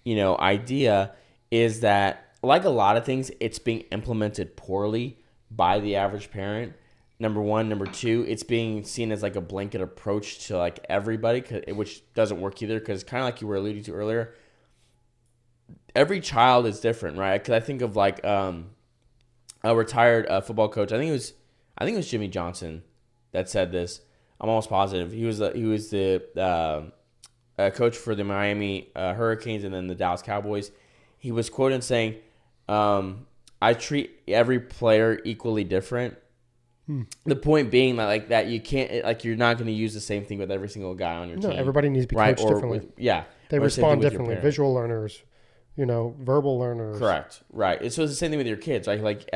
Speaker 1: idea, is that, like a lot of things, it's being implemented poorly by the average parent. Number one. Number two, it's being seen as like a blanket approach to like everybody, which doesn't work either, because kind of like you were alluding to earlier, every child is different, right? Because I think of like a retired football coach. I think it was Jimmy Johnson that said this. I'm almost positive. He was the coach for the Miami Hurricanes and then the Dallas Cowboys. He was quoted saying, "I treat every player equally different." The point being that you can't, like, you're not going to use the same thing with every single guy on your team.
Speaker 2: No, everybody needs to be coached differently. They respond differently. Visual learners, verbal learners.
Speaker 1: Correct. Right. So it's the same thing with your kids, right? Like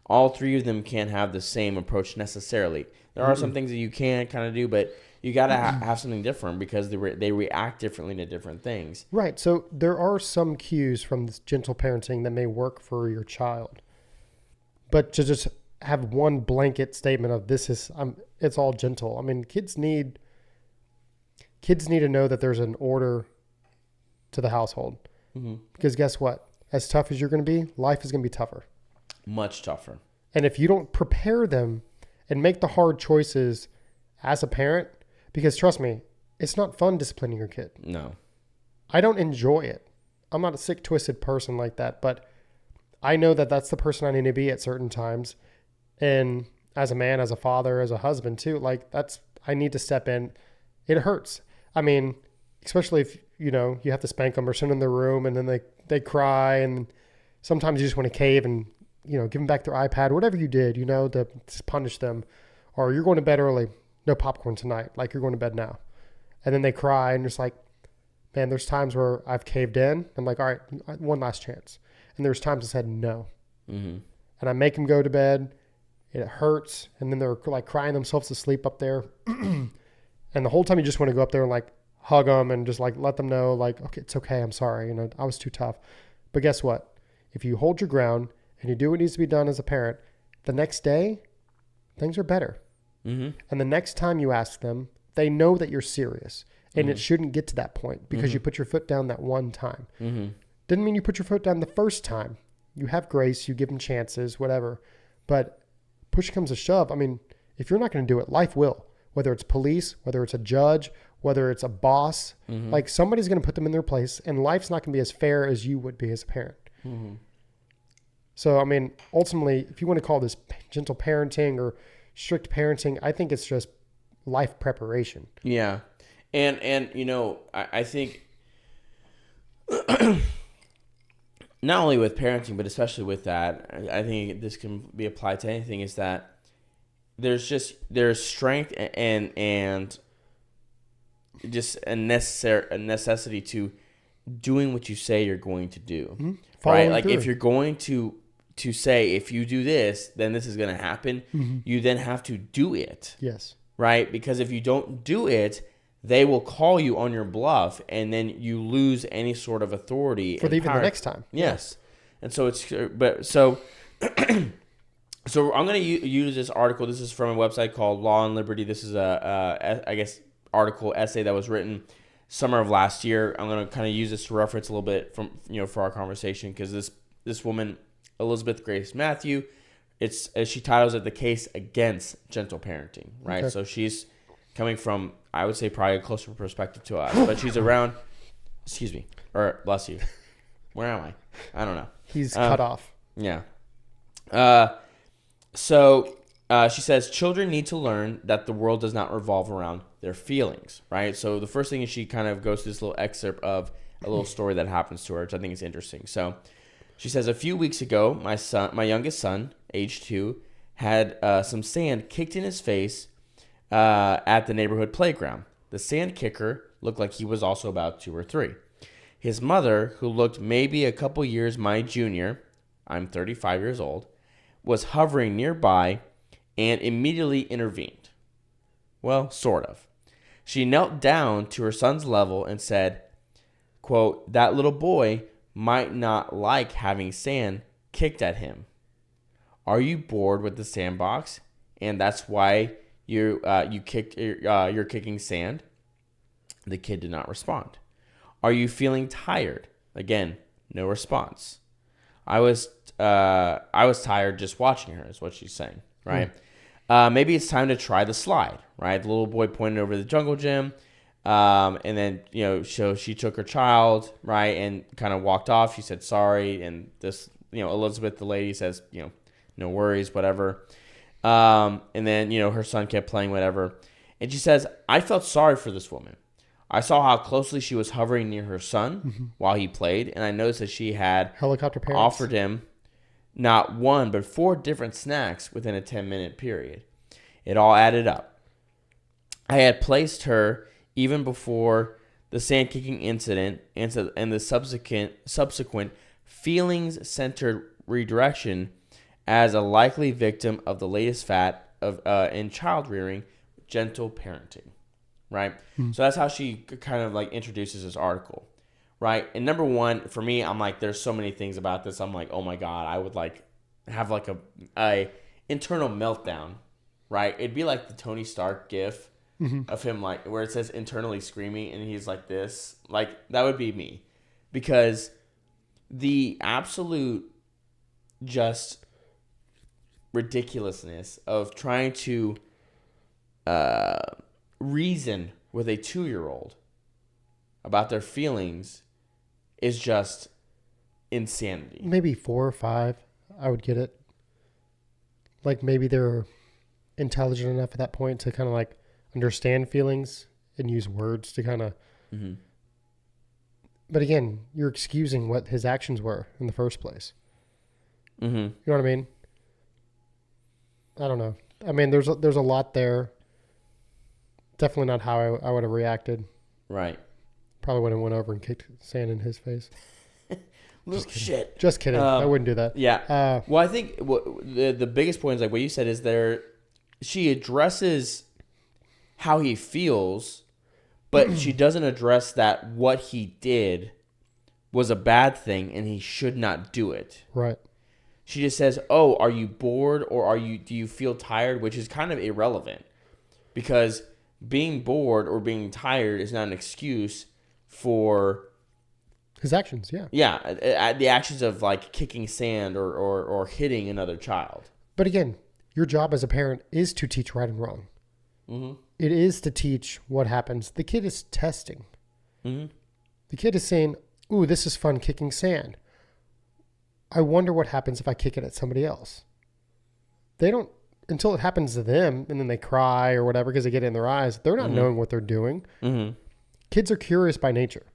Speaker 1: all three of them can't have the same approach necessarily. There are some things that you can kind of do, but you got to have something different because they react differently to different things. Right.
Speaker 2: So there are some cues from this gentle parenting that may work for your child, but to just have one blanket statement of it's all gentle. I mean, kids need to know that there's an order to the household, because guess what? As tough as you're going to be, life is going to be tougher.
Speaker 1: Much tougher.
Speaker 2: And if you don't prepare them and make the hard choices as a parent, because trust me, it's not fun disciplining your kid.
Speaker 1: No.
Speaker 2: I don't enjoy it. I'm not a sick, twisted person like that, but I know that that's the person I need to be at certain times. And as a man, as a father, as a husband too, I need to step in. It hurts. I mean, especially if, you have to spank them or send them in their room and then they cry, and sometimes you just want to cave and, give them back their iPad, whatever you did, to punish them. Or you're going to bed early, no popcorn tonight, like you're going to bed now. And then they cry and it's like, man, there's times where I've caved in. I'm like, all right, one last chance. And there's times I said no. And I make them go to bed. It hurts, and then they're like crying themselves to sleep up there. And the whole time you just want to go up there and like hug them and just like let them know, like, okay, it's okay. I'm sorry. I was too tough. But guess what? If you hold your ground and you do what needs to be done as a parent, the next day, things are better. And the next time you ask them, they know that you're serious, and it shouldn't get to that point because you put your foot down that one time. Didn't mean you put your foot down the first time. You have grace. You give them chances, whatever. But push comes to shove. I mean, if you're not going to do it, life will. Whether it's police, whether it's a judge, whether it's a boss, like somebody's going to put them in their place, and life's not going to be as fair as you would be as a parent. So, I mean, ultimately, if you want to call this gentle parenting or strict parenting, I think it's just life preparation.
Speaker 1: Yeah. And I think not only with parenting, but especially with that, I think this can be applied to anything, is that there's strength and just a necessity to doing what you say you're going to do. Right? Like, if you're going to say, if you do this, then this is going to happen, you then have to do it.
Speaker 2: Yes.
Speaker 1: Right? Because if you don't do it, they will call you on your bluff, and then you lose any sort of authority
Speaker 2: for even the next time.
Speaker 1: Yes. And so so I'm going to use this article. This is from a website called Law and Liberty. This is essay that was written summer of last year. I'm going to kind of use this to reference a little bit from, for our conversation, because this woman, Elizabeth Grace Matthew, she titles it the case against gentle parenting, right?
Speaker 2: Okay.
Speaker 1: So she's coming from, I would say, probably a closer perspective to us, but she's around. Excuse me, or bless you. Where am I? I don't know.
Speaker 2: He's cut off.
Speaker 1: Yeah. So she says children need to learn that the world does not revolve around their feelings, right? So the first thing is she kind of goes through this little excerpt of a little story that happens to her, which I think is interesting. So she says, a few weeks ago, my youngest son, age 2, had some sand kicked in his face at the neighborhood playground. The sand kicker looked like he was also about 2 or 3. His mother, who looked maybe a couple years my junior, I'm 35 years old, was hovering nearby and immediately intervened. Well, sort of. She knelt down to her son's level and said, quote, "That little boy might not like having sand kicked at him. Are you bored with the sandbox, and that's why you're kicking sand?" The kid did not respond. "Are you feeling tired?" Again, no response. I was tired just watching her, is what she's saying, right? Maybe it's time to try the slide, right? The little boy pointed over the jungle gym, and then, so she took her child, right, and kind of walked off. She said sorry, and this, Elizabeth, the lady, says, no worries, whatever. And then, her son kept playing, whatever. And she says, I felt sorry for this woman. I saw how closely she was hovering near her son while he played, and I noticed that she had
Speaker 2: Helicopter parents.
Speaker 1: offered him not 1, but 4 different snacks within a 10-minute period. It all added up. I had placed her, even before the sand kicking incident and the subsequent feelings-centered redirection, as a likely victim of the latest fad in child rearing, gentle parenting. Right? So that's how she kind of like introduces this article. Right? And number one, for me, I'm like, there's so many things about this. I'm like, oh my God, I would like have like a internal meltdown. Right? It'd be like the Tony Stark gif of him, like where it says internally screaming and he's like this. Like that would be me. Because the absolute just ridiculousness of trying to reason with a 2-year-old about their feelings is just insanity.
Speaker 2: Maybe 4 or 5, I would get it. Like maybe they're intelligent enough at that point to kind of like understand feelings and use words to kind of. But again, you're excusing what his actions were in the first place. You know what I mean? I don't know. I mean, there's a lot there. Definitely not how I would have reacted.
Speaker 1: Right.
Speaker 2: Probably would have went over and kicked sand in his face.
Speaker 1: Shit.
Speaker 2: Just kidding. I wouldn't do that.
Speaker 1: Yeah. Well, I think the biggest point is like what you said is she addresses how he feels, but she doesn't address that what he did was a bad thing and he should not do it.
Speaker 2: Right.
Speaker 1: She just says, "Oh, are you bored or do you feel tired?" Which is kind of irrelevant because being bored or being tired is not an excuse for
Speaker 2: his actions. Yeah.
Speaker 1: Yeah, the actions of like kicking sand or hitting another child.
Speaker 2: But again, your job as a parent is to teach right and wrong. It is to teach what happens. The kid is testing. The kid is saying, "Ooh, this is fun kicking sand. I wonder what happens if I kick it at somebody else." They don't, until it happens to them and then they cry or whatever because they get it in their eyes. They're not knowing what they're doing. Kids are curious by nature.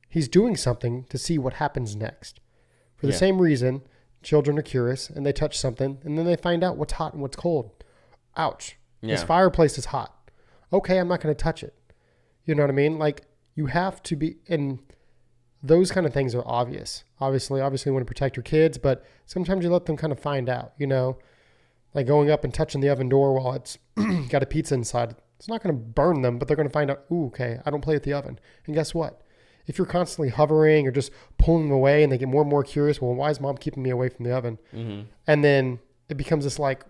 Speaker 2: He's doing something to see what happens next. For the same reason, children are curious and they touch something and then they find out what's hot and what's cold. Ouch. This fireplace is hot. Okay, I'm not going to touch it. You know what I mean? Like you have to be, and those kind of things are obvious. Obviously you want to protect your kids, but sometimes you let them kind of find out, like going up and touching the oven door while it's got a pizza inside. It's not going to burn them, but they're going to find out, ooh, okay, I don't play with the oven. And guess what? If you're constantly hovering or just pulling them away and they get more and more curious, well, why is mom keeping me away from the oven? And then it becomes this like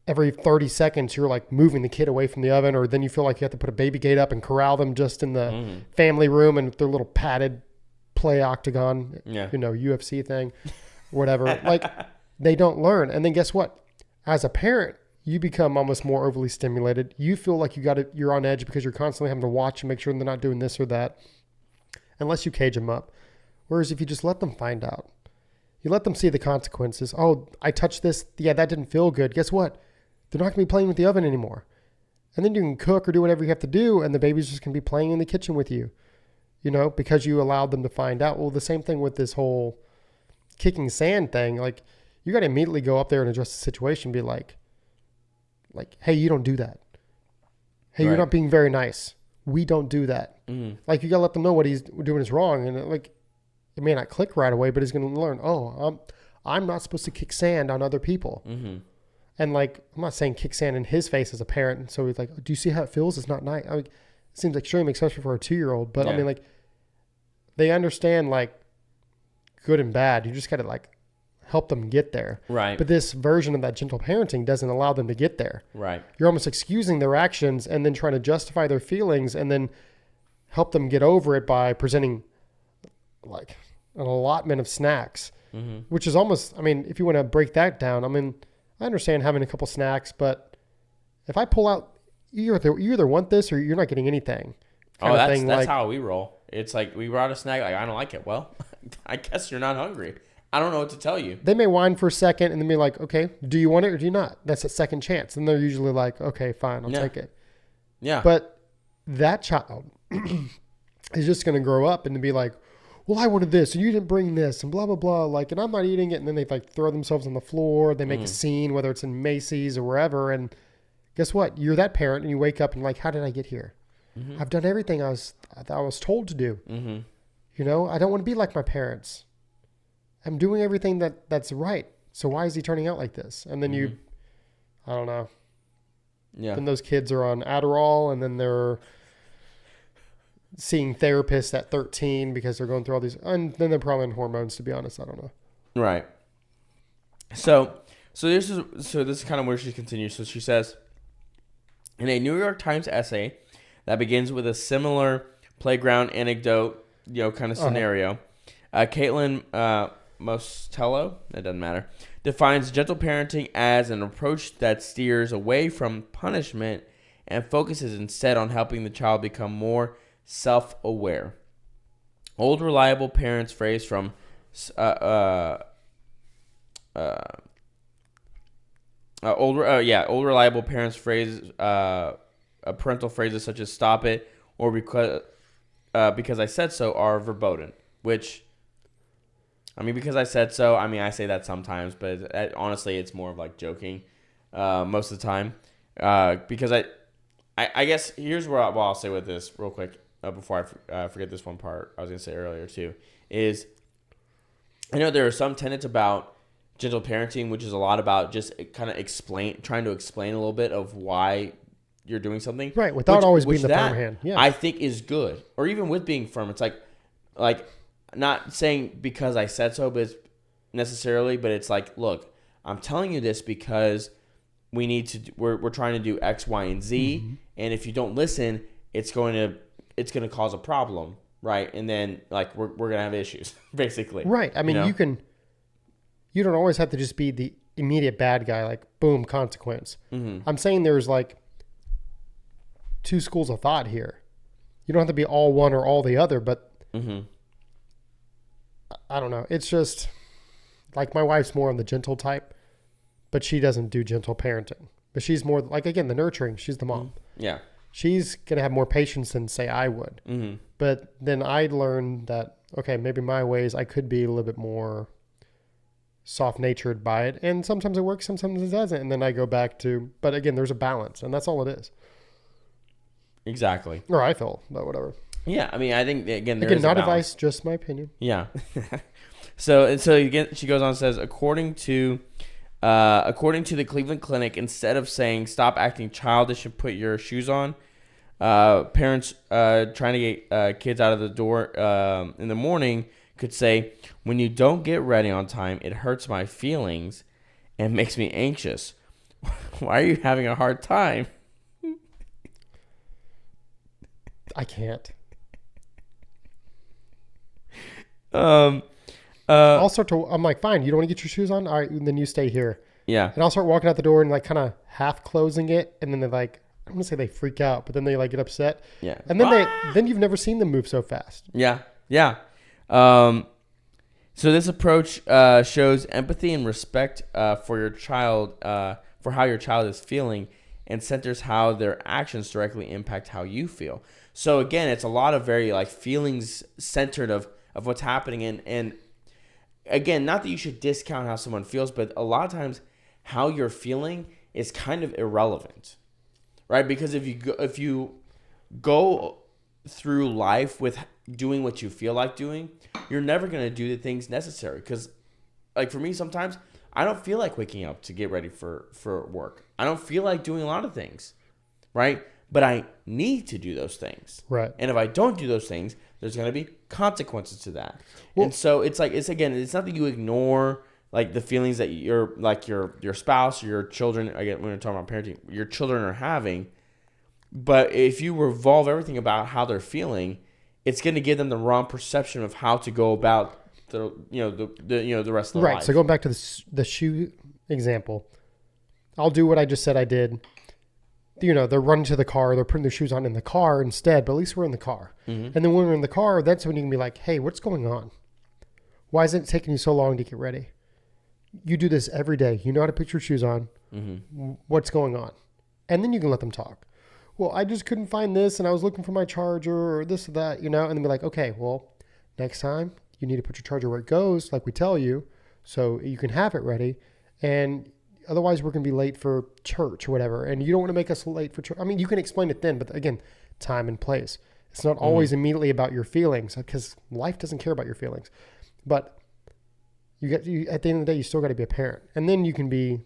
Speaker 2: every 30 seconds you're like moving the kid away from the oven, or then you feel like you have to put a baby gate up and corral them just in the family room and their little padded play octagon, UFC thing, whatever. Like they don't learn. And then guess what? As a parent, you become almost more overly stimulated. You feel like you're on edge because you're constantly having to watch and make sure they're not doing this or that, unless you cage them up. Whereas if you just let them find out, you let them see the consequences. Oh, I touched this. Yeah, that didn't feel good. Guess what? They're not going to be playing with the oven anymore. And then you can cook or do whatever you have to do, and the baby's just going to be playing in the kitchen with you, because you allowed them to find out. Well, the same thing with this whole kicking sand thing. Like, you got to immediately go up there and address the situation and be like, hey, you don't do that. Hey, you're not being very nice. We don't do that. Mm-hmm. Like, you got to let them know what he's doing is wrong. And it may not click right away, but he's going to learn, I'm not supposed to kick sand on other people. Mm-hmm. And I'm not saying kick sand in his face as a parent. And so he's like, do you see how it feels? It's not nice. It seems extreme, especially for a 2-year-old. But they understand good and bad. You just got to help them get there.
Speaker 1: Right.
Speaker 2: But this version of that gentle parenting doesn't allow them to get there.
Speaker 1: Right.
Speaker 2: You're almost excusing their actions and then trying to justify their feelings and then help them get over it by presenting an allotment of snacks, which is almost, if you want to break that down, I understand having a couple snacks, but if I pull out, you either want this or you're not getting anything.
Speaker 1: That's how we roll. It's like we brought a snack. I don't like it. Well, I guess you're not hungry. I don't know what to tell you.
Speaker 2: They may whine for a second and then be like, okay, do you want it or do you not? That's a second chance. And they're usually like, okay, fine, I'll take it.
Speaker 1: Yeah.
Speaker 2: But that child is just going to grow up and be like, well, I wanted this and you didn't bring this and blah, blah, blah. And I'm not eating it. And then they throw themselves on the floor. They make a scene, whether it's in Macy's or wherever. And guess what? You're that parent and you wake up and how did I get here? Mm-hmm. I've done everything I was told to do. Mm-hmm. I don't want to be like my parents. I'm doing everything that's right. So why is he turning out like this? And then I don't know. Yeah. Then those kids are on Adderall and then they're seeing therapists at 13 because they're going through all these, and then they're probably on hormones, to be honest. I don't know.
Speaker 1: Right. So this is kind of where she continues. So she says, in a New York Times essay that begins with a similar playground anecdote, kind of scenario, Caitlin Mostello, it doesn't matter, defines gentle parenting as an approach that steers away from punishment and focuses instead on helping the child become more self-aware. Old reliable parents phrase from old reliable parents phrase parental phrases such as "stop it" or because I said so" are verboten. Which, because I said so. I say that sometimes, but honestly, it's more of joking most of the time. Because I guess here's what I'll say with this real quick before I forget this one part I was going to say earlier too, is I know there are some tenets about gentle parenting, which is a lot about just kind of trying to explain a little bit of why you're doing something.
Speaker 2: Right, without always being the firm hand. Yeah.
Speaker 1: I think is good. Or even with being firm, it's like not saying because I said so, but necessarily, but it's look, I'm telling you this because we're trying to do X, Y, and Z, and if you don't listen, it's going to cause a problem, right? And then we're gonna have issues, basically.
Speaker 2: Right. You don't always have to just be the immediate bad guy, boom, consequence. Mm-hmm. I'm saying there's two schools of thought here. You don't have to be all one or all the other, but I don't know. It's just my wife's more on the gentle type, but she doesn't do gentle parenting. But she's more again, the nurturing. She's the mom.
Speaker 1: Yeah.
Speaker 2: She's going to have more patience than say I would. Mm-hmm. But then I learned that, okay, maybe my ways, I could be a little bit more soft-natured by it. And sometimes it works, sometimes it doesn't. And then I go back to, but again, there's a balance, and that's all it is.
Speaker 1: Exactly.
Speaker 2: Or I feel, but whatever.
Speaker 1: Yeah, I think, again, there is
Speaker 2: not
Speaker 1: a balance.
Speaker 2: advice, just my opinion.
Speaker 1: Yeah. So again, she goes on and says, according to the Cleveland Clinic, instead of saying stop acting childish and put your shoes on, parents trying to get kids out of the door in the morning could say, when you don't get ready on time, it hurts my feelings and makes me anxious. Why are you having a hard time?
Speaker 2: I can't. I'm like, fine, you don't want to get your shoes on? All right, then you stay here.
Speaker 1: Yeah.
Speaker 2: And I'll start walking out the door and like kind of half closing it. And then they're like, I'm going to say they freak out, but then they like get upset.
Speaker 1: Yeah.
Speaker 2: And then then you've never seen them move so fast.
Speaker 1: Yeah. Yeah. So this approach shows empathy and respect for your child, for how your child is feeling, and centers how their actions directly impact how you feel. So again, it's a lot of very like feelings centered of what's happening, and again, not that you should discount how someone feels, but a lot of times how you're feeling is kind of irrelevant, right? Because if you go through life with doing what you feel like doing, you're never going to do the things necessary. Because like for me, sometimes I don't feel like waking up to get ready for work. I don't feel like doing a lot of things, right? But I need to do those things.
Speaker 2: Right.
Speaker 1: And if I don't do those things, there's going to be consequences to that.
Speaker 2: Well,
Speaker 1: and so it's like, it's not that you ignore like the feelings that your spouse or your children, again, when we're talking about parenting, your children are having. But if you revolve everything about how they're feeling, it's going to give them the wrong perception of how to go about the rest of their life.
Speaker 2: Right. So going back to the shoe example, I'll do what I just said I did. They're running to the car. They're putting their shoes on in the car instead, but at least we're in the car. Mm-hmm. And then when we're in the car, that's when you can be like, hey, what's going on? Why is it taking you so long to get ready? You do this every day. You know how to put your shoes on. Mm-hmm. What's going on? And then you can let them talk. Well, I just couldn't find this and I was looking for my charger or this or that, and then be like, okay, well, next time you need to put your charger where it goes, like we tell you, so you can have it ready. And otherwise we're going to be late for church or whatever. And you don't want to make us late for church. I mean, you can explain it then, but again, time and place. It's not always immediately about your feelings because life doesn't care about your feelings. But at the end of the day, you still got to be a parent. And then you can be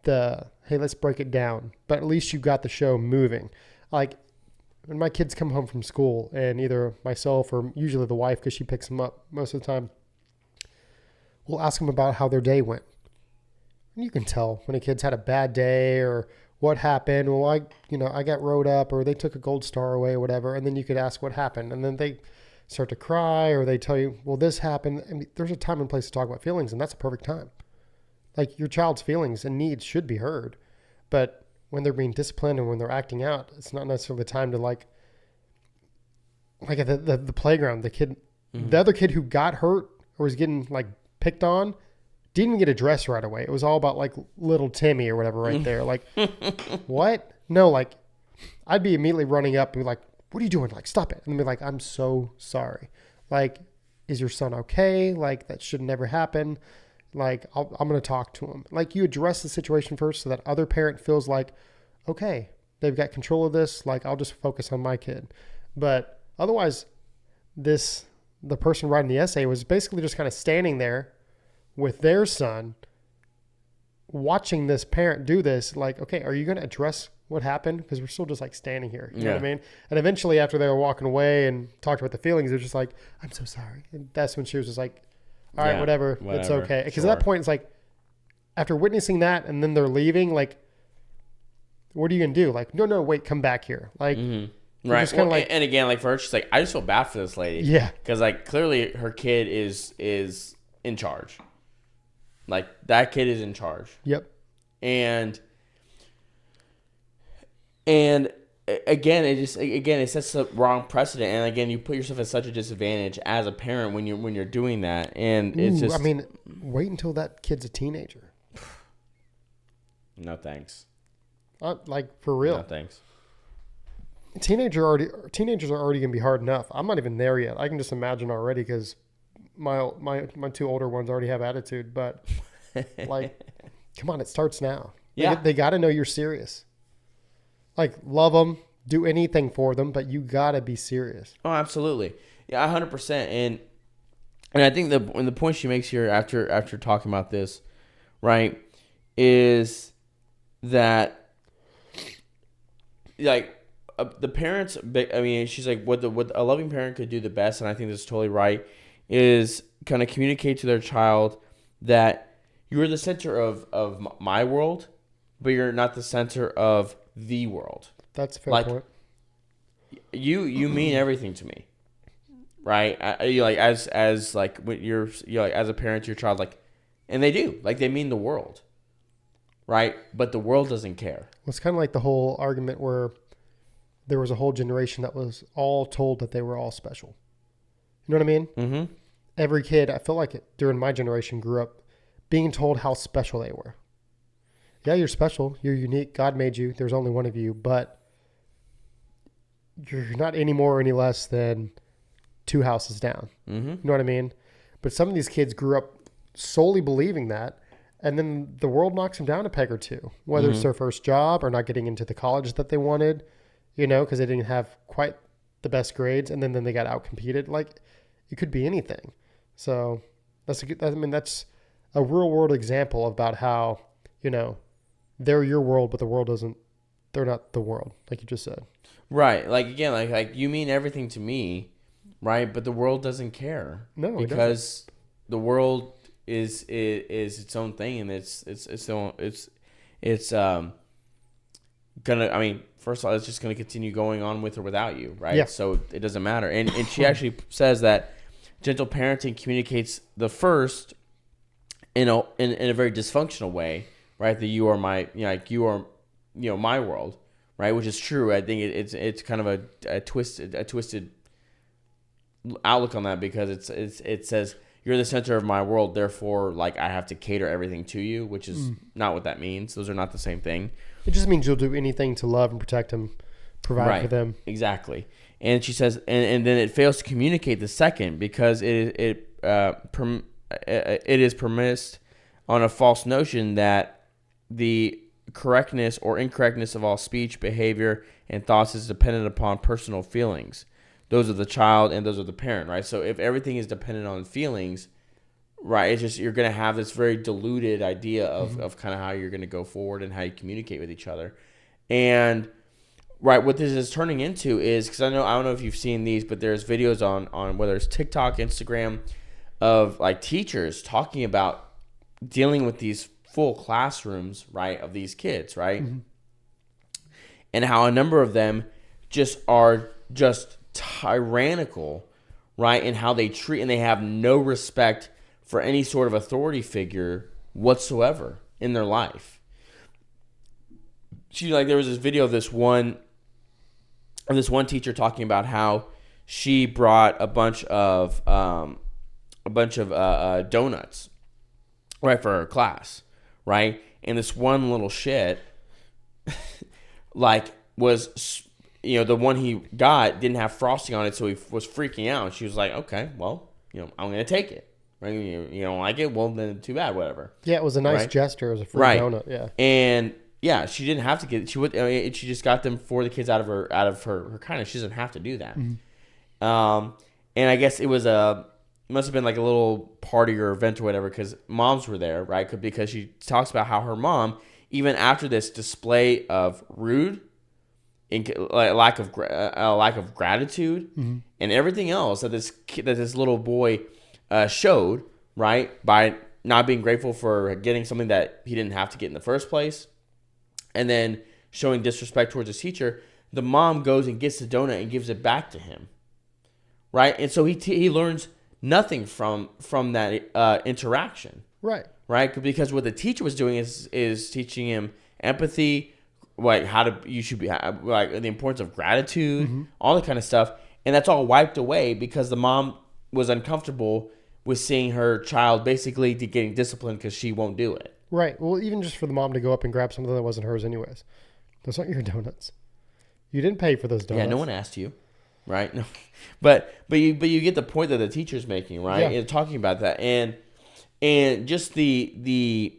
Speaker 2: hey, let's break it down. But at least you got the show moving. Like when my kids come home from school and either myself or usually the wife, because she picks them up most of the time, we'll ask them about how their day went. And you can tell when a kid's had a bad day or what happened. Well, I got rode up or they took a gold star away or whatever. And then you could ask what happened. And then they start to cry or they tell you, well, this happened. I mean, there's a time and place to talk about feelings, and that's a perfect time. Like your child's feelings and needs should be heard. But when they're being disciplined and when they're acting out, it's not necessarily the time to like at the playground, the other kid who got hurt or was getting like picked on didn't even get addressed right away. It was all about like little Timmy or whatever right there. Like, what? No, like I'd be immediately running up and be like, what are you doing? Like, stop it. And be like, I'm so sorry. Like, is your son okay? Like, that should never happen. Like, I'm going to talk to him. Like, you address the situation first so that other parent feels like, okay, they've got control of this. Like, I'll just focus on my kid. But otherwise, the person writing the essay was basically just kind of standing there with their son, watching this parent do this. Like, okay, are you going to address what happened? Because we're still just like standing here. You know what I mean? And eventually after they were walking away and talked about the feelings, they're just like, I'm so sorry. And that's when she was just like, all right, whatever. It's okay. Because at that point, it's like, after witnessing that and then they're leaving, like, what are you going to do? Like, no, wait, come back here. Like,
Speaker 1: right. Well, like, and again, like for her, she's like, I just feel bad for this lady.
Speaker 2: Yeah.
Speaker 1: Because like clearly her kid is in charge. Like that kid is in charge.
Speaker 2: Yep.
Speaker 1: And again, it sets the wrong precedent. And again, you put yourself at such a disadvantage as a parent when you're doing that. And it's just,
Speaker 2: I mean, wait until that kid's a teenager.
Speaker 1: No thanks.
Speaker 2: Like for real.
Speaker 1: No thanks.
Speaker 2: Teenagers are already gonna be hard enough. I'm not even there yet. I can just imagine already because my two older ones already have attitude. But like, come on, it starts now.
Speaker 1: Yeah,
Speaker 2: they got to know you're serious. Like, love them, do anything for them, but you got to be serious.
Speaker 1: Oh, absolutely. Yeah, 100%. And I think the point she makes here after talking about this, right, is that like the parents. I mean, she's like, what a loving parent could do the best, and I think this is totally right, is kind of communicate to their child that you're the center of my world, but you're not the center of the world.
Speaker 2: That's a fair point.
Speaker 1: You mean everything to me. right? You like as like when you're like as a parent to your child, like, and they do, like, they mean the world, right? But the world doesn't care.
Speaker 2: Well, it's kind of like the whole argument where there was a whole generation that was all told that they were all special. You know what I mean?
Speaker 1: Mm-hmm.
Speaker 2: Every kid, I feel like during my generation, grew up being told how special they were. Yeah, you're special. You're unique. God made you. There's only one of you, but you're not any more or any less than two houses down.
Speaker 1: Mm-hmm.
Speaker 2: You know what I mean? But some of these kids grew up solely believing that, and then the world knocks them down a peg or two, whether it's their first job or not getting into the college that they wanted, because they didn't have quite the best grades, and then they got outcompeted. Like, it could be anything. So that's a real world example about how, they're your world, but the world doesn't, they're not the world, like you just said.
Speaker 1: Right. Like, again, like you mean everything to me, right? But the world doesn't care.
Speaker 2: No,
Speaker 1: because the world is its own thing, and it's gonna, I mean, first of all, it's just gonna continue going on with or without you, right?
Speaker 2: Yeah.
Speaker 1: So it doesn't matter. And she actually says that gentle parenting communicates the first in a very dysfunctional way, right? That you are my, you are, my world, right? Which is true. I think it's kind of a twisted outlook on that, because it says you're the center of my world, therefore, like, I have to cater everything to you, which is not what that means. Those are not the same thing.
Speaker 2: It just means you'll do anything to love and protect them, provide for them.
Speaker 1: Exactly. And she says, and then it fails to communicate the second, because it is premised on a false notion that the correctness or incorrectness of all speech, behavior, and thoughts is dependent upon personal feelings. Those are the child and those are the parent, right? So if everything is dependent on feelings, right, it's just, you're going to have this very diluted idea of kind of how you're going to go forward and how you communicate with each other. And right, what this is turning into is, because I don't know if you've seen these, but there's videos on whether it's TikTok, Instagram, of like teachers talking about dealing with these full classrooms, right, of these kids, right? Mm-hmm. And how a number of them just are just tyrannical, right, in how they treat, and they have no respect for any sort of authority figure whatsoever in their life. There was this video of this one teacher talking about how she brought a bunch of donuts, right, for her class, right, and this one little shit, like, was, the one he got didn't have frosting on it, so he was freaking out. And she was like, okay, well, I'm going to take it. Right? You don't like it? Well, then too bad, whatever.
Speaker 2: Yeah, it was a nice gesture. It was a free donut, yeah.
Speaker 1: And, yeah, she didn't have to get it. She just got them for the kids out of her kindness. She doesn't have to do that. Mm-hmm. And I guess it must have been like a little party or event or whatever, because moms were there, right? Because she talks about how her mom, even after this display of rude, lack of gratitude, mm-hmm. and everything else that this little boy showed, right, by not being grateful for getting something that he didn't have to get in the first place, and then showing disrespect towards his teacher, the mom goes and gets the donut and gives it back to him, right? And so he learns nothing from that interaction, right? Because what the teacher was doing is teaching him empathy, like you should be, like, the importance of gratitude, mm-hmm. all that kind of stuff, and that's all wiped away because the mom was uncomfortable with seeing her child basically getting disciplined because she won't do it.
Speaker 2: Right. Well, even just for the mom to go up and grab something that wasn't hers anyways. Those aren't your donuts. You didn't pay for those donuts.
Speaker 1: Yeah, no one asked you, right? No, but you get the point that the teacher's making, right? Yeah. And talking about that, and just the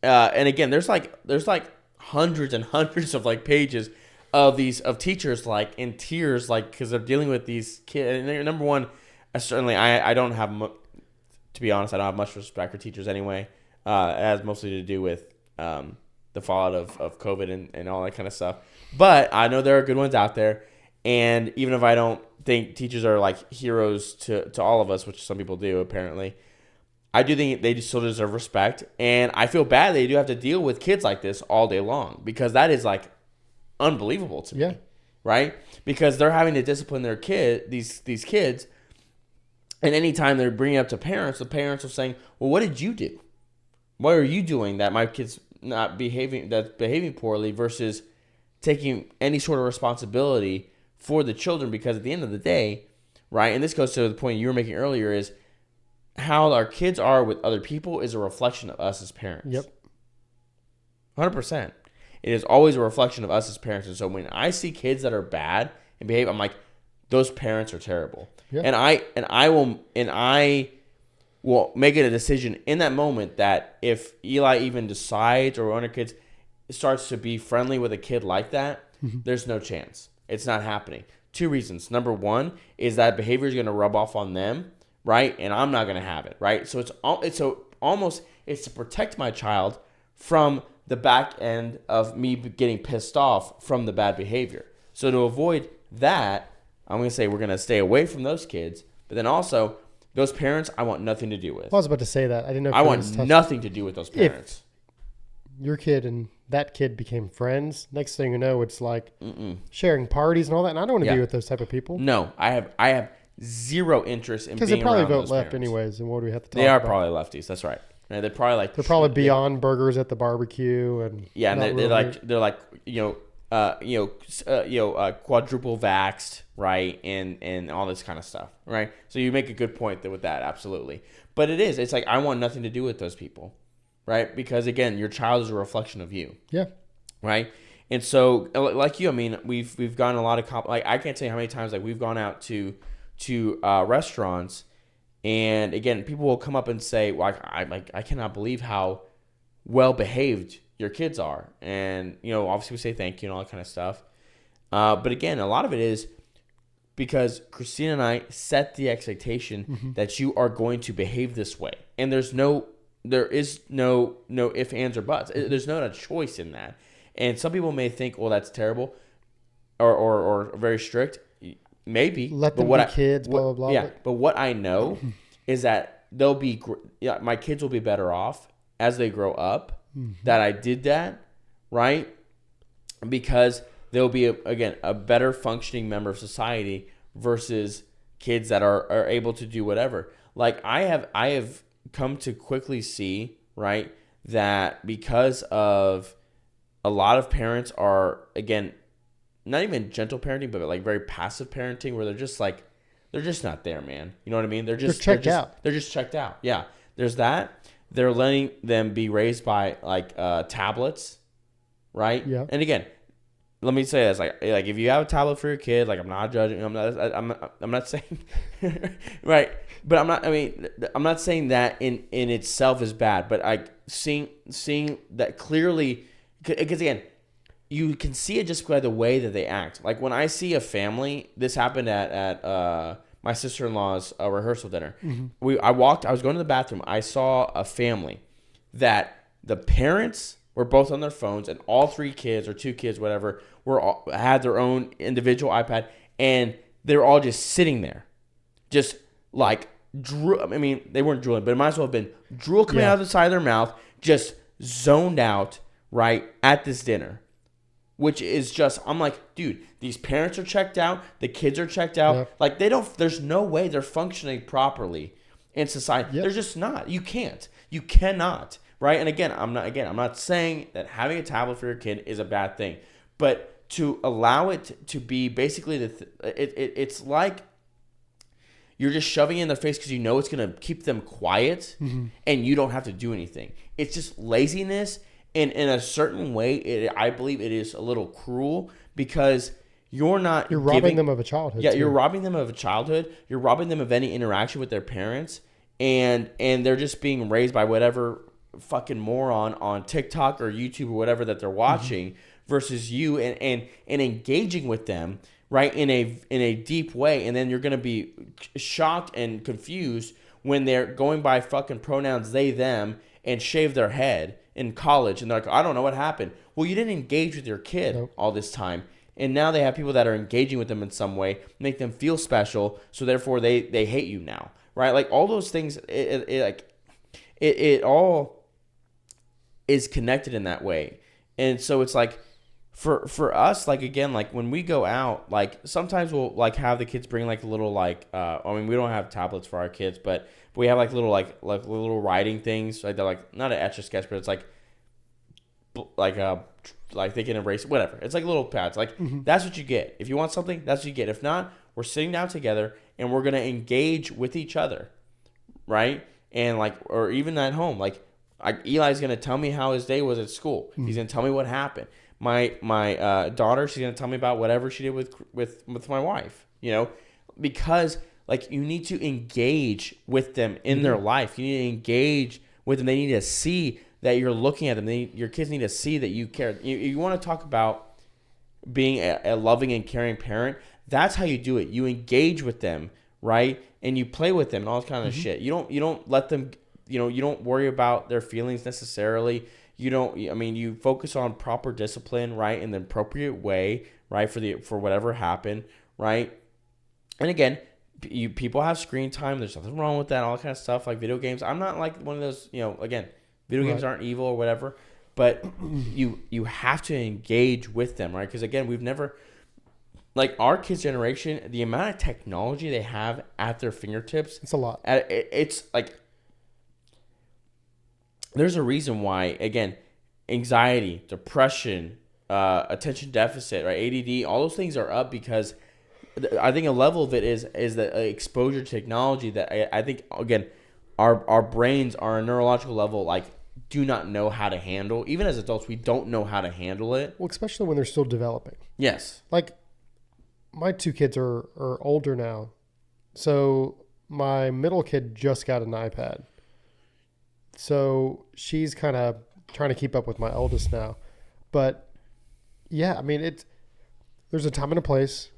Speaker 1: and again, there's like hundreds and hundreds of like pages of teachers like in tears, like, because they're dealing with these kids. And number one, I don't have, to be honest, I don't have much respect for teachers anyway. It has mostly to do with the fallout of COVID and all that kind of stuff. But I know there are good ones out there, and even if I don't think teachers are like heroes to all of us, which some people do apparently, I do think they still deserve respect, and I feel bad they do have to deal with kids like this all day long, because that is like unbelievable to me. right? Because they're having to discipline these kids, and anytime they're bringing it up to parents, the parents are saying, "Well, what did you do? What are you doing that my kid's that's behaving poorly?" Versus taking any sort of responsibility for the children, because at the end of the day, right? And this goes to the point you were making earlier, is how our kids are with other people is a reflection of us as parents.
Speaker 2: Yep.
Speaker 1: 100%. It is always a reflection of us as parents. And so when I see kids that are bad and behave, I'm like, those parents are terrible.
Speaker 2: Yeah.
Speaker 1: And I will make it a decision in that moment that if Eli even decides, or one of our kids starts to be friendly with a kid like that, there's no chance. It's not happening. 2 reasons. Number one is that behavior is going to rub off on them, right? And I'm not going to have it, right? So it's to protect my child from the back end of me getting pissed off from the bad behavior. So to avoid that, I'm going to say we're going to stay away from those kids. But then also, those parents, I want nothing to do with.
Speaker 2: I was about to say that. I didn't know.
Speaker 1: I want nothing to do with those parents.
Speaker 2: If your kid and that kid became friends, next thing you know, it's like sharing parties and all that. And I don't want to be with those type of people.
Speaker 1: No, I have zero interest in being around those parents. Because they
Speaker 2: probably vote left anyways. And what do we have to talk about?
Speaker 1: They are probably lefties. That's right. And they're probably
Speaker 2: beyond burgers at the barbecue and
Speaker 1: and they're like quadruple vaxxed, right, and all this kind of stuff, right? So you make a good point with that, absolutely. But it's like I want nothing to do with those people, right? Because again, your child is a reflection of you, right? And so like you, I mean, we've gone a lot of I can't tell you how many times like we've gone out to restaurants. And again, people will come up and say, "Well, I cannot believe how well behaved your kids are," and obviously we say thank you and all that kind of stuff. But again, a lot of it is because Christina and I set the expectation that you are going to behave this way, and there is no ifs, ands, or buts. There's not a choice in that. And some people may think, "Well, that's terrible," or very strict. Maybe
Speaker 2: let them be kids, blah blah blah.
Speaker 1: Yeah, but what I know is that my kids will be better off as they grow up. That I did that, right? Because they'll be a better functioning member of society versus kids that are able to do whatever. Like I have come to quickly see, right, that because of a lot of parents are again. Not even gentle parenting, but like very passive parenting, where they're just not there, man. You know what I mean? They're checked out. They're just checked out. Yeah. There's that. They're letting them be raised by like tablets, right?
Speaker 2: Yeah.
Speaker 1: And again, let me say this: like if you have a tablet for your kid, like I'm not judging. I'm not saying right, but I'm not saying that in itself is bad, but seeing that clearly, because again. You can see it just by the way that they act. Like when I see a family, this happened at my sister-in-law's rehearsal dinner. I was going to the bathroom. I saw a family that the parents were both on their phones, and all 3 kids or 2 kids, whatever, had their own individual iPad, and they were all just sitting there, just like I mean, they weren't drooling, but it might as well have been drool coming out of the side of their mouth, just zoned out, right, at this dinner. Which is just, I'm like, dude, these parents are checked out. The kids are checked out.
Speaker 2: Yep.
Speaker 1: Like there's no way they're functioning properly in society. Yep. They're just not. You cannot, right? And again, I'm not saying that having a tablet for your kid is a bad thing, but to allow it to be basically it's like you're just shoving it in their face because it's going to keep them quiet and you don't have to do anything. It's just laziness. And in a certain way, I believe it is a little cruel because you're
Speaker 2: robbing them of a childhood.
Speaker 1: Yeah, you're robbing them of a childhood. You're robbing them of any interaction with their parents, and they're just being raised by whatever fucking moron on TikTok or YouTube or whatever that they're watching versus you and engaging with them right in a deep way, and then you're gonna be shocked and confused when they're going by fucking pronouns they them and shave their head in college, and they're like, I don't know what happened. Well, you didn't engage with your kid all this time, and now they have people that are engaging with them in some way, make them feel special, so therefore they hate you now, right? Like all those things, it all is connected in that way, and so it's like for us, like, again, like when we go out, like sometimes we'll like have the kids bring like little like I mean, we don't have tablets for our kids, but we have like little like little writing things, like they're like not an etch a sketch, but it's like like they can erase whatever. It's like little pads. Like that's what you get. If you want something, that's what you get. If not, we're sitting down together and we're gonna engage with each other, right? And like, or even at home, like Eli's gonna tell me how his day was at school. He's gonna tell me what happened. My daughter, she's gonna tell me about whatever she did with my wife. You know, because like you need to engage with them in their life. You need to engage with them. They need to see that you're looking at them. Your kids need to see that you care. You want to talk about being a loving and caring parent. That's how you do it. You engage with them, right? And you play with them and all this kind of shit. You don't let them. You don't worry about their feelings necessarily. You focus on proper discipline, right, in the appropriate way, right, for whatever happened, right. And again, people have screen time. There's nothing wrong with that. All that kind of stuff, like video games. I'm not like one of those. Again, video games aren't evil or whatever, but you have to engage with them, right? Because again, we've never, like our kids' generation, the amount of technology they have at their fingertips.
Speaker 2: It's a lot.
Speaker 1: It's like. There's a reason why, again, anxiety, depression, attention deficit, right, ADD, all those things are up because I think a level of it is the exposure to technology that I think, again, our brains are a neurological level, like, do not know how to handle. Even as adults, we don't know how to handle it.
Speaker 2: Well, especially when they're still developing.
Speaker 1: Yes.
Speaker 2: Like, my two kids are older now. So my middle kid just got an iPad. So she's kind of trying to keep up with my oldest now. But yeah, I mean, there's a time and a place,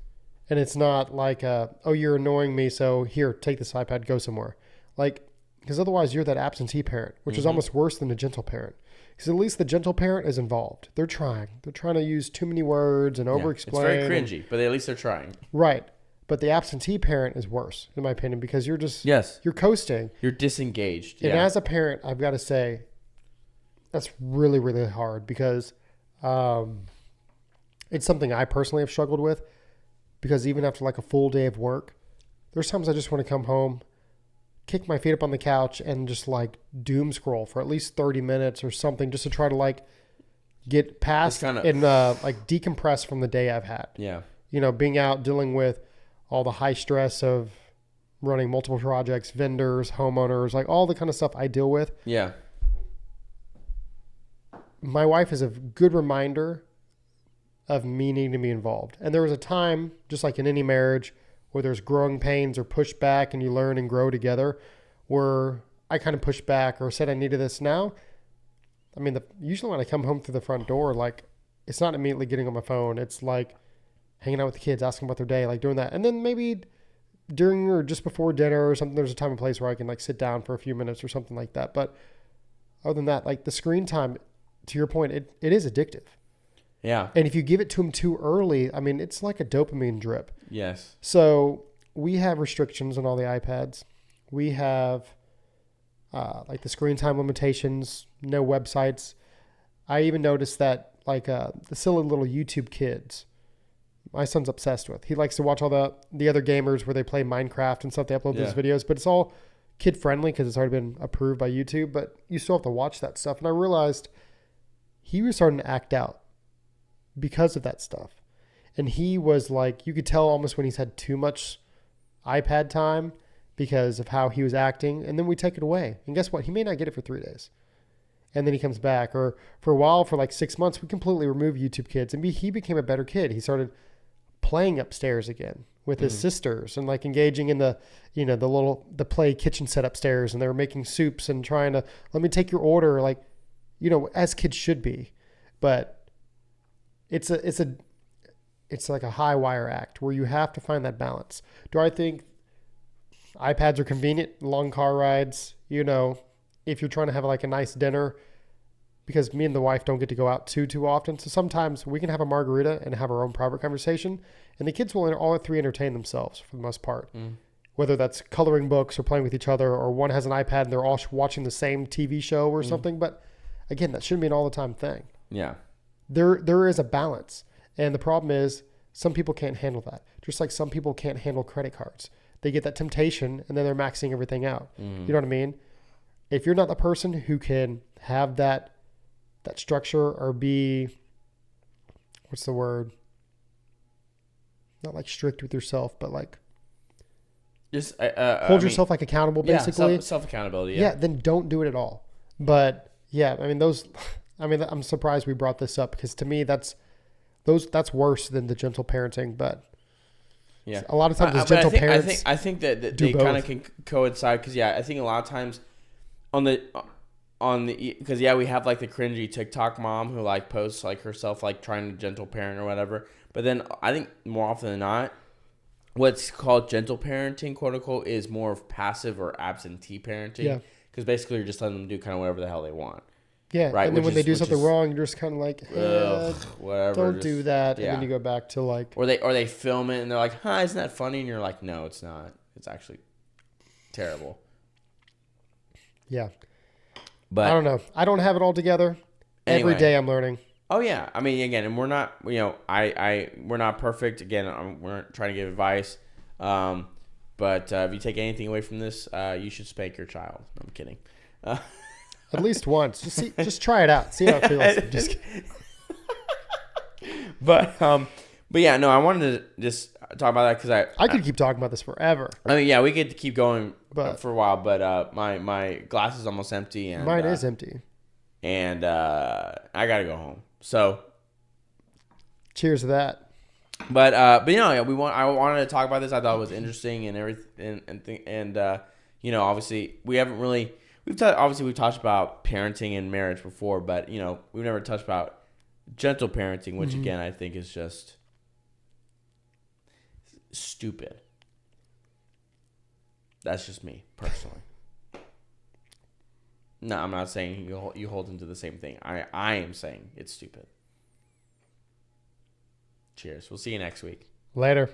Speaker 2: and it's not like, oh, you're annoying me, so here, take this iPad, go somewhere. Like, because otherwise you're that absentee parent, which is almost worse than a gentle parent. Because at least the gentle parent is involved. They're trying to use too many words and over-explain.
Speaker 1: It's very cringy, but at least they're trying.
Speaker 2: Right. But the absentee parent is worse, in my opinion, because you're just, you're coasting.
Speaker 1: You're disengaged.
Speaker 2: And as a parent, I've got to say, that's really, really hard because it's something I personally have struggled with, because even after like a full day of work, there's times I just want to come home, kick my feet up on the couch and just like doom scroll for at least 30 minutes or something, just to try to like get past and like decompress from the day I've had.
Speaker 1: Yeah.
Speaker 2: Being out dealing with all the high stress of running multiple projects, vendors, homeowners, like all the kind of stuff I deal with.
Speaker 1: Yeah.
Speaker 2: My wife is a good reminder of me needing to be involved. And there was a time, just like in any marriage, where there's growing pains or pushback and you learn and grow together, where I kind of pushed back or said I needed this. Now, I mean, usually when I come home through the front door, like, it's not immediately getting on my phone. It's like hanging out with the kids, asking about their day, like doing that. And then maybe during or just before dinner or something, there's a time and place where I can like sit down for a few minutes or something like that. But other than that, like the screen time, to your point, it is addictive.
Speaker 1: Yeah.
Speaker 2: And if you give it to them too early, I mean, it's like a dopamine drip.
Speaker 1: Yes.
Speaker 2: So we have restrictions on all the iPads. We have like the screen time limitations, no websites. I even noticed that like the silly little YouTube kids, my son's obsessed with. He likes to watch all the other gamers where they play Minecraft and stuff. They upload those videos, but it's all kid friendly because it's already been approved by YouTube, but you still have to watch that stuff. And I realized he was starting to act out because of that stuff. And he was like, you could tell almost when he's had too much iPad time because of how he was acting. And then we take it away. And guess what? He may not get it for 3 days. And then he comes back. Or for a while, for like 6 months, we completely removed YouTube Kids. And he became a better kid. He started playing upstairs again with his sisters and like engaging in the play kitchen set upstairs. And they were making soups and trying to, let me take your order. Like, as kids should be. But it's like a high wire act where you have to find that balance. Do I think iPads are convenient, long car rides, if you're trying to have like a nice dinner, because me and the wife don't get to go out too often. So sometimes we can have a margarita and have our own private conversation, and the kids will all three entertain themselves for the most part. Whether that's coloring books or playing with each other, or one has an iPad and they're all watching the same TV show or something. But again, that shouldn't be an all the time thing.
Speaker 1: Yeah.
Speaker 2: there is a balance. And the problem is some people can't handle that. Just like some people can't handle credit cards. They get that temptation and then they're maxing everything out.
Speaker 1: Mm-hmm.
Speaker 2: You know what I mean? If you're not the person who can have that structure or be, what's the word? Not like strict with yourself, but like
Speaker 1: just
Speaker 2: hold yourself like accountable, basically.
Speaker 1: Yeah, self accountability.
Speaker 2: Yeah, then don't do it at all. But yeah, I mean I'm surprised we brought this up because to me that's worse than the gentle parenting. But
Speaker 1: yeah,
Speaker 2: a lot of times those gentle parents.
Speaker 1: I think that they kind of can coincide because I think a lot of times on the because we have like the cringy TikTok mom who like posts like herself like trying to gentle parent or whatever. But then I think more often than not, what's called gentle parenting, quote unquote, is more of passive or absentee parenting.
Speaker 2: Yeah.
Speaker 1: Because basically you're just letting them do kind of whatever the hell they want.
Speaker 2: Yeah.
Speaker 1: Right.
Speaker 2: And then when they do something wrong, you're just kind of like,
Speaker 1: whatever.
Speaker 2: Don't do that. Yeah. And then you go back to like.
Speaker 1: Or they film it and they're like, isn't that funny? And you're like, no, it's not. It's actually terrible.
Speaker 2: Yeah.
Speaker 1: But
Speaker 2: I don't know. I don't have it all together.
Speaker 1: Anyway.
Speaker 2: Every day I'm learning.
Speaker 1: Oh yeah, I mean, again, and we're not, we're not perfect. Again, we're trying to give advice, but if you take anything away from this, you should spank your child. No, I'm kidding.
Speaker 2: At least once, just try it out, see how it feels. Just
Speaker 1: but yeah, no, I wanted to just talk about that because
Speaker 2: I could keep talking about this forever.
Speaker 1: I mean, yeah, we could keep going for a while, but my glass is almost empty, and
Speaker 2: mine is empty,
Speaker 1: and I gotta go home. So,
Speaker 2: cheers to that.
Speaker 1: But I wanted to talk about this. I thought it was interesting and everything, and obviously we've talked about parenting and marriage before, but we've never touched about gentle parenting, which again I think is just stupid. That's just me personally. No, I'm not saying you hold into the same thing. I am saying it's stupid. Cheers. We'll see you next week.
Speaker 2: Later.